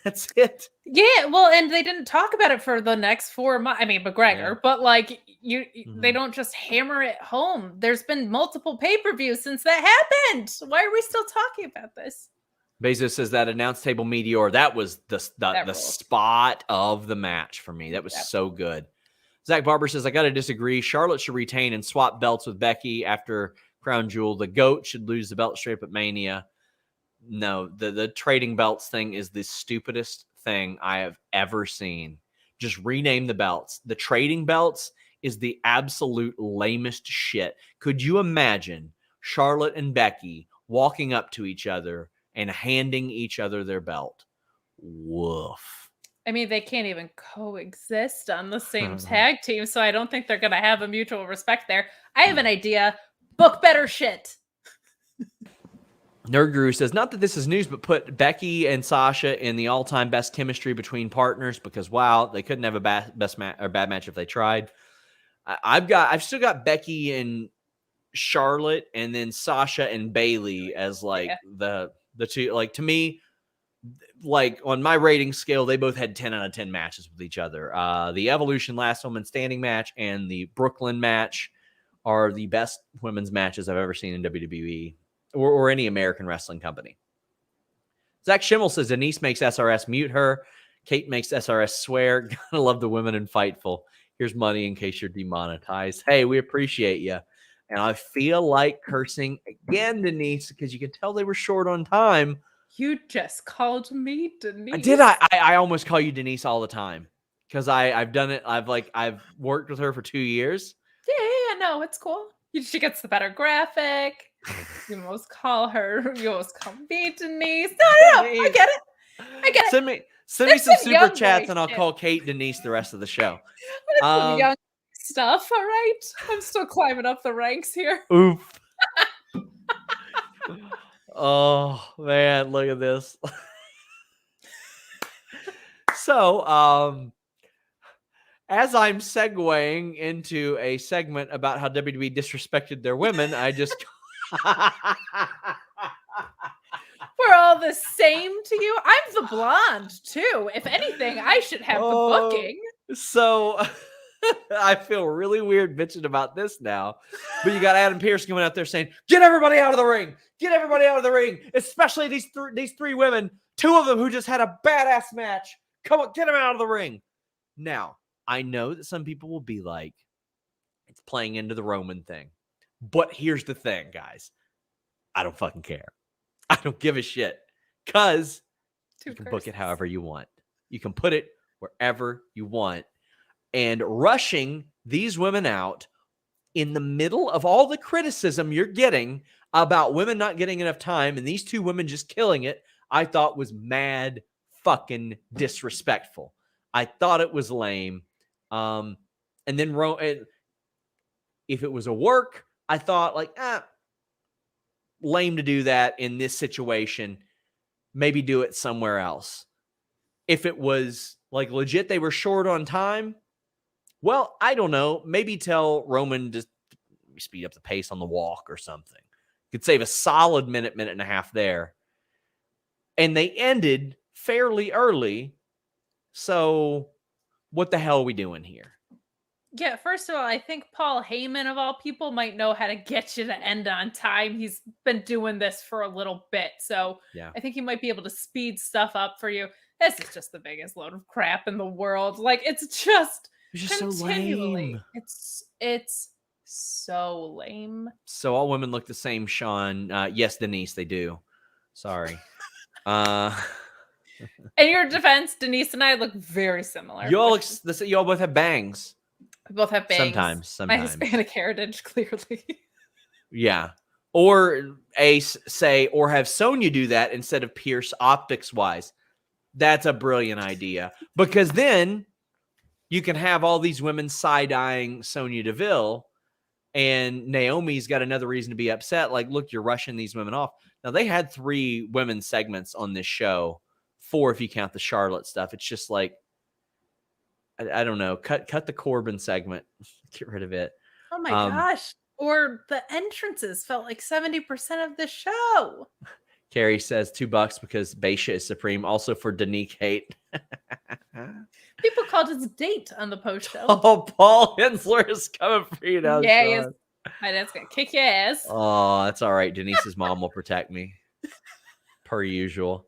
That's it. Yeah, well, and they didn't talk about it for the next 4 months. I mean, McGregor, but like they don't just hammer it home. There's been multiple pay-per-views since that happened. Why are we still talking about this? Bezos says that announce table meteor, that was the spot of the match for me. That was so good. Zach Barber says, I got to disagree. Charlotte should retain and swap belts with Becky after Crown Jewel. The GOAT should lose the belt straight up at Mania. No, the trading belts thing is the stupidest thing I have ever seen. Just rename the belts. The trading belts is the absolute lamest shit. Could you imagine Charlotte and Becky walking up to each other and handing each other their belt? Woof. I mean, they can't even coexist on the same tag team, so I don't think they're going to have a mutual respect there. I have an idea. Book better shit. Nerd Guru says, not that this is news, but put Becky and Sasha in the all-time best chemistry between partners because, wow, they couldn't have a bad match if they tried. I've still got Becky and Charlotte and then Sasha and Bayley as like the two. Like, to me, like on my rating scale, they both had 10 out of 10 matches with each other. The Evolution Last Woman Standing match and the Brooklyn match are the best women's matches I've ever seen in WWE. Or any American wrestling company. Zach Schimmel says Denise makes SRS mute her. Kate makes SRS swear. Gotta love the women in Fightful. Here's money in case you're demonetized. Hey, we appreciate you. And I feel like cursing again, Denise, because you can tell they were short on time. You just called me Denise. Did I? I almost call you Denise all the time because I've done it. I've worked with her for 2 years. Yeah, no, it's cool. She gets the better graphic. You almost call me Denise. No, I get it. Send me some super chats and I'll call Kate Denise the rest of the show. Some young stuff, all right? I'm still climbing up the ranks here. Oof. Oh, man, look at this. So, as I'm segueing into a segment about how WWE disrespected their women, I just... We're all the same to you. I'm the blonde, too. If anything, I should have the booking. So, I feel really weird bitching about this now. But you got Adam Pearce coming out there saying, get everybody out of the ring. Get everybody out of the ring. Especially these three women. 2 of them who just had a badass match. Come on, get them out of the ring. Now, I know that some people will be like, it's playing into the Roman thing. But here's the thing, guys. I don't fucking care. I don't give a shit. Because you can book it however you want. You can put it wherever you want. And rushing these women out in the middle of all the criticism you're getting about women not getting enough time and these 2 women just killing it, I thought was mad fucking disrespectful. I thought it was lame. And then if it was a work, I thought like, lame to do that in this situation. Maybe do it somewhere else. If it was like legit, they were short on time. Well, I don't know. Maybe tell Roman to speed up the pace on the walk or something. Could save a solid minute and a half there. And they ended fairly early. So what the hell are we doing here? Yeah, first of all, I think Paul Heyman, of all people, might know how to get you to end on time. He's been doing this for a little bit. So I think he might be able to speed stuff up for you. This is just the biggest load of crap in the world. Like, it's just so lame. It's so lame. So all women look the same, Sean. Yes, Denise, they do. Sorry. In your defense, Denise and I look very similar. You all both have bangs. We both have bangs. Sometimes. My Hispanic heritage, clearly. Yeah. Or or have Sonya do that instead of Pierce optics-wise. That's a brilliant idea. Because then you can have all these women side-eyeing Sonya Deville, and Naomi's got another reason to be upset. Like, look, you're rushing these women off. Now, they had 3 women's segments on this show. 4 if you count the Charlotte stuff. It's just like, I don't know. Cut the Corbin segment. Get rid of it. Oh my gosh. Or the entrances felt like 70% of the show. Carrie says $2 because Beisha is supreme. Also for Danique hate. People called his date on the post show. Oh, Paul Hensler is coming for you now. Yeah, Sean. yes. My dad's gonna kick your ass. Oh, that's all right. Denise's mom will protect me. Per usual.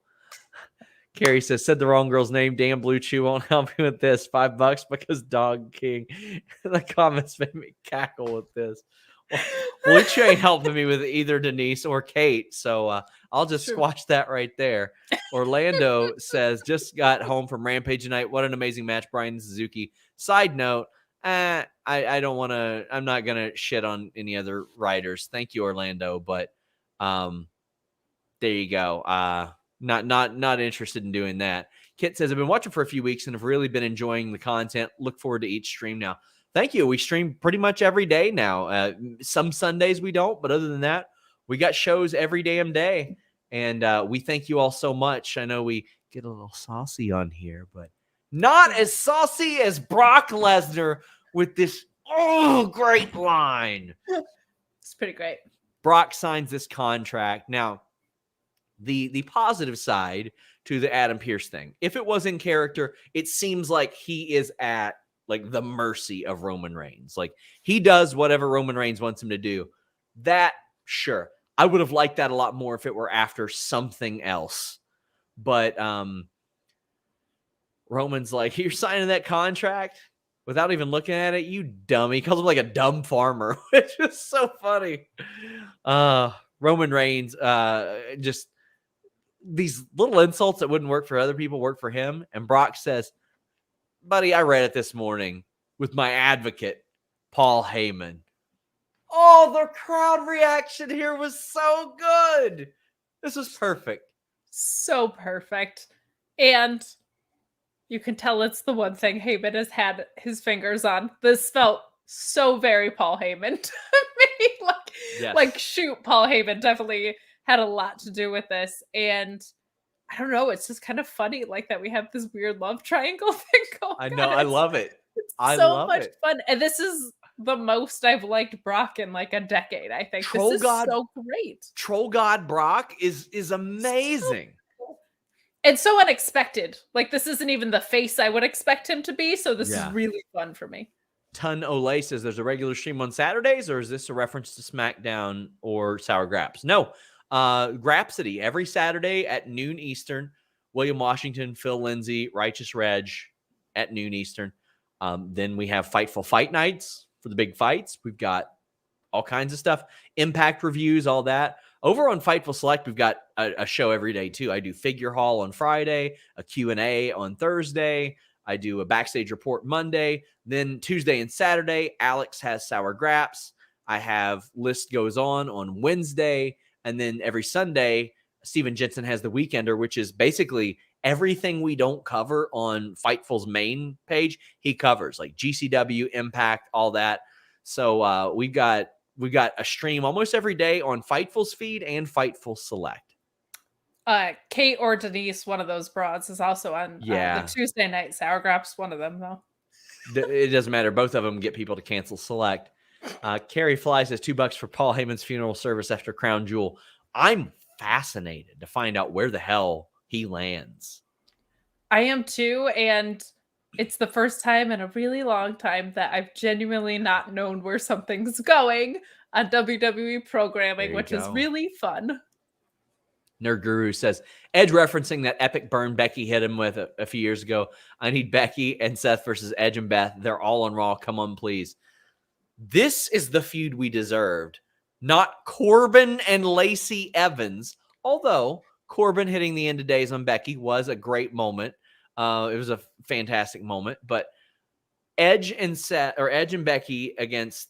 Carrie says, said the wrong girl's name. Damn, Blue Chew won't help me with this. $5 because Dog King. The comments made me cackle with this. Well, Blue Chew ain't helping me with either Denise or Kate. So I'll just squash that right there. Orlando says, just got home from Rampage tonight. What an amazing match, Bryan and SuzUki. Side note, I don't want to, I'm not going to shit on any other writers. Thank you, Orlando. But there you go. Not interested in doing that. Kit says, I've been watching for a few weeks and have really been enjoying the content. Look forward to each stream now. Thank you. We stream pretty much every day now. Some Sundays we don't, but other than that, we got shows every damn day. And we thank you all so much. I know we get a little saucy on here, but not as saucy as Brock Lesnar with this great line. It's pretty great. Brock signs this contract. Now, the positive side to the Adam Pearce thing, if it was in character, it seems like he is at like the mercy of Roman Reigns. Like he does whatever Roman Reigns wants him to do. That, sure. I would have liked that a lot more if it were after something else. But Roman's like, you're signing that contract without even looking at it, you dummy. He calls him like a dumb farmer, which is so funny. Roman Reigns, just these little insults that wouldn't work for other people work for him. And Brock says, buddy, I read it this morning with my advocate, Paul Heyman. Oh, the crowd reaction here was so good. This was perfect. So perfect. And you can tell it's the one thing Heyman has had his fingers on. This felt so very Paul Heyman to me. Like, shoot, Paul Heyman definitely had a lot to do with this. And I don't know, it's just kind of funny like that we have this weird love triangle thing going on. I know, I love it. It's so much fun. And this is the most I've liked Brock in like a decade, I think. This is so great. Troll God Brock is amazing. And so unexpected. Like, this isn't even the face I would expect him to be, so this is really fun for me. Ton Olay says, there's a regular stream on Saturdays, or is this a reference to SmackDown or Sour Graps? No. Grapsody, every Saturday at noon Eastern. William Washington, Phil Lindsay, Righteous Reg at noon Eastern. Then we have Fightful Fight Nights for the big fights. We've got all kinds of stuff. Impact reviews, all that. Over on Fightful Select, we've got a show every day, too. I do Figure Hall on Friday, a Q&A on Thursday. I do a Backstage Report Monday. Then Tuesday and Saturday, Alex has Sour Graps. I have List Goes On Wednesday. And then every Sunday, Steven Jensen has The Weekender, which is basically everything we don't cover on Fightful's main page, he covers, like GCW, Impact, all that. So we've got a stream almost every day on Fightful's feed and Fightful Select. Kate or Denise, one of those broads, is also on the Tuesday night Sour Graps, one of them, though. It doesn't matter. Both of them get people to cancel Select. Carrie Fly says $2 for Paul Heyman's funeral service after Crown Jewel. I'm fascinated to find out where the hell he lands. I am too, and it's the first time in a really long time that I've genuinely not known where something's going on WWE programming, which is really fun. Nerd Guru says, Edge referencing that epic burn Becky hit him with a few years ago. I need Becky and Seth versus Edge and Beth. They're all on Raw. Come on, please. This is the feud we deserved, not Corbin and Lacey Evans. Although Corbin hitting the end of days on Becky was a great moment. It was a fantastic moment. But Edge and Becky against,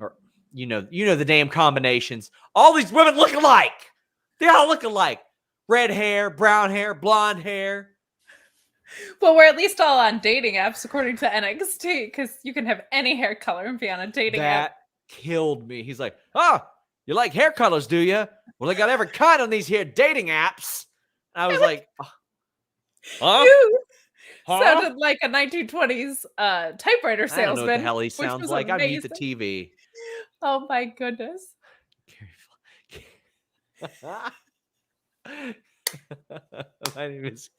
or you know the damn combinations. All these women look alike. They all look alike. Red hair, brown hair, blonde hair. Well, we're at least all on dating apps, according to NXT, because you can have any hair color and be on a dating app. That killed me. He's like, you like hair colors, do you? Well, they got every kind on these here dating apps. And I was like, huh? Sounded like a 1920s typewriter I don't know salesman. what the hell he which sounds was like. I mute the amazing. TV. Oh my goodness. My name is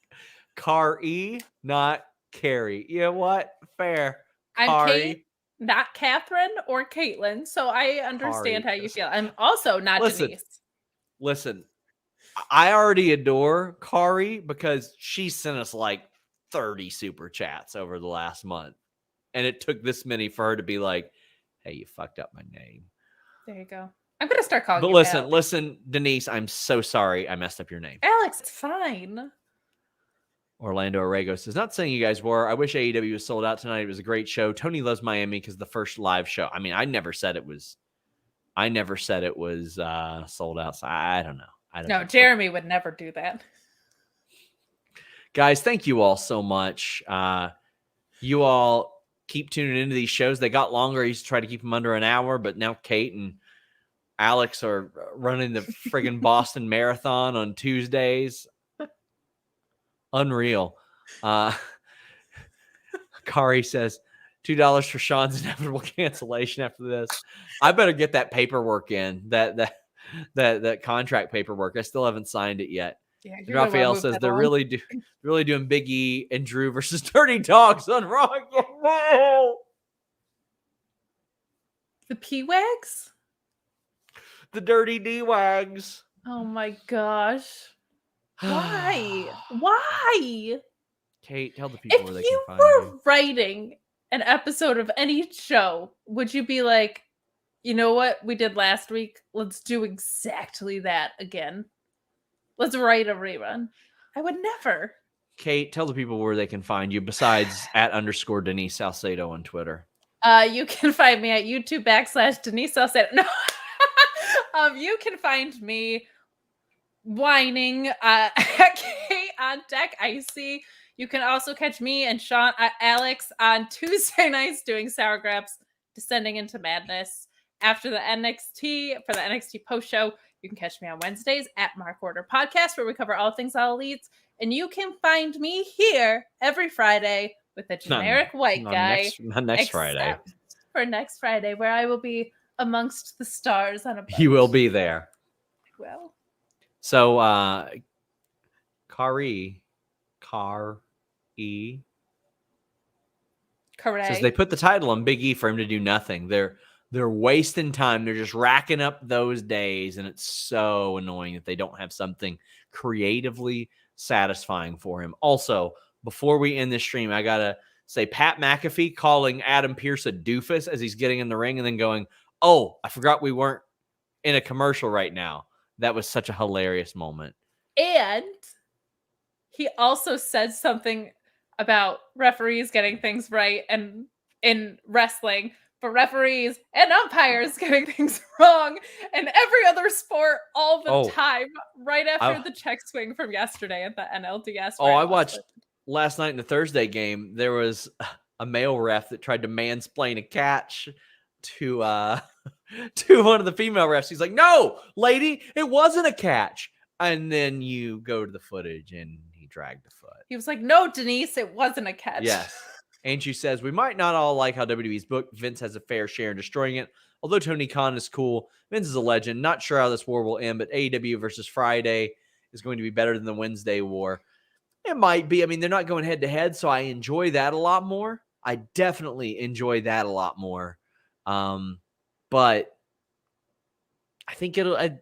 Car-E, not Carrie. You know what? Fair. I'm Kari. Kate, not Catherine or Caitlin, so I understand Kari. how you feel. I'm also not Listen. Denise. Listen, I already adore Kari because she sent us like 30 super chats over the last month. And it took this many for her to be like, hey, you fucked up my name. There you go. I'm going to start calling But you Alex. listen, Denise, I'm so sorry I messed up your name. Alex, it's fine. Orlando Arrego says, not saying you guys were. I wish AEW was sold out tonight. It was a great show. Tony loves Miami because the first live show. I mean, I never said it was sold out. So I don't know. No, Jeremy would never do that. Guys, thank you all so much. You all keep tuning into these shows. They got longer. I used to try to keep them under an hour, but now Kate and Alex are running the friggin' Boston Marathon on Tuesdays. Unreal. Kari says, $2 for Sean's inevitable cancellation after this. I better get that paperwork in, that contract paperwork. I still haven't signed it yet. Yeah, Raphael says they're really doing Big E and Drew versus Dirty Dogs on Raw. The P-Wags? The Dirty D-Wags. Oh my gosh. Why? Why? Kate, tell the people where they If can you find were you. writing an episode of any show, would you be like, you know what we did last week? Let's do exactly that again. Let's write a rerun. I would never. Kate, tell the people where they can find you besides @ Denise Salcedo on Twitter. You can find me at YouTube / Denise Salcedo. No. You can find me whining at Kate on Deck Icy. You can also catch me and Sean Alex on Tuesday nights doing Sour Graps, Descending into Madness. After the NXT, for the NXT post show, you can catch me on Wednesdays at Mark Order Podcast, where we cover all things All Elites. And you can find me here every Friday with a generic white guy. Next Friday. For next Friday, where I will be amongst the stars on a boat. You will be there. Well. So, Kari Correct. says they put the title on Big E for him to do nothing. They're wasting time. They're just racking up those days, and it's so annoying that they don't have something creatively satisfying for him. Also, before we end this stream, I gotta say Pat McAfee calling Adam Pearce a doofus as he's getting in the ring and then going, "Oh, I forgot we weren't in a commercial right now." That was such a hilarious moment. And he also said something about referees getting things right and in wrestling, but referees and umpires getting things wrong in every other sport all the time, right after the check swing from yesterday at the NLDS. I watched last night in the Thursday game. There was a male ref that tried to mansplain a catch to one of the female refs. He's like, "No, lady, it wasn't a catch." And then you go to the footage and he dragged the foot. He was like, "No, Denise, it wasn't a catch." Yes. Angie says, we might not all like how WWE's booked. Vince has a fair share in destroying it. Although Tony Khan is cool, Vince is a legend. Not sure how this war will end, but AEW versus Friday is going to be better than the Wednesday war. It might be. I mean, they're not going head to head, so I enjoy that a lot more. I definitely enjoy that a lot more. But I think I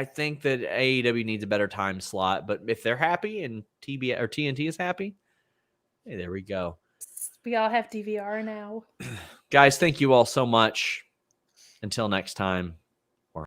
think that AEW needs a better time slot. But if they're happy and TNT is happy, hey, there we go. We all have DVR now. Guys, thank you all so much. Until next time.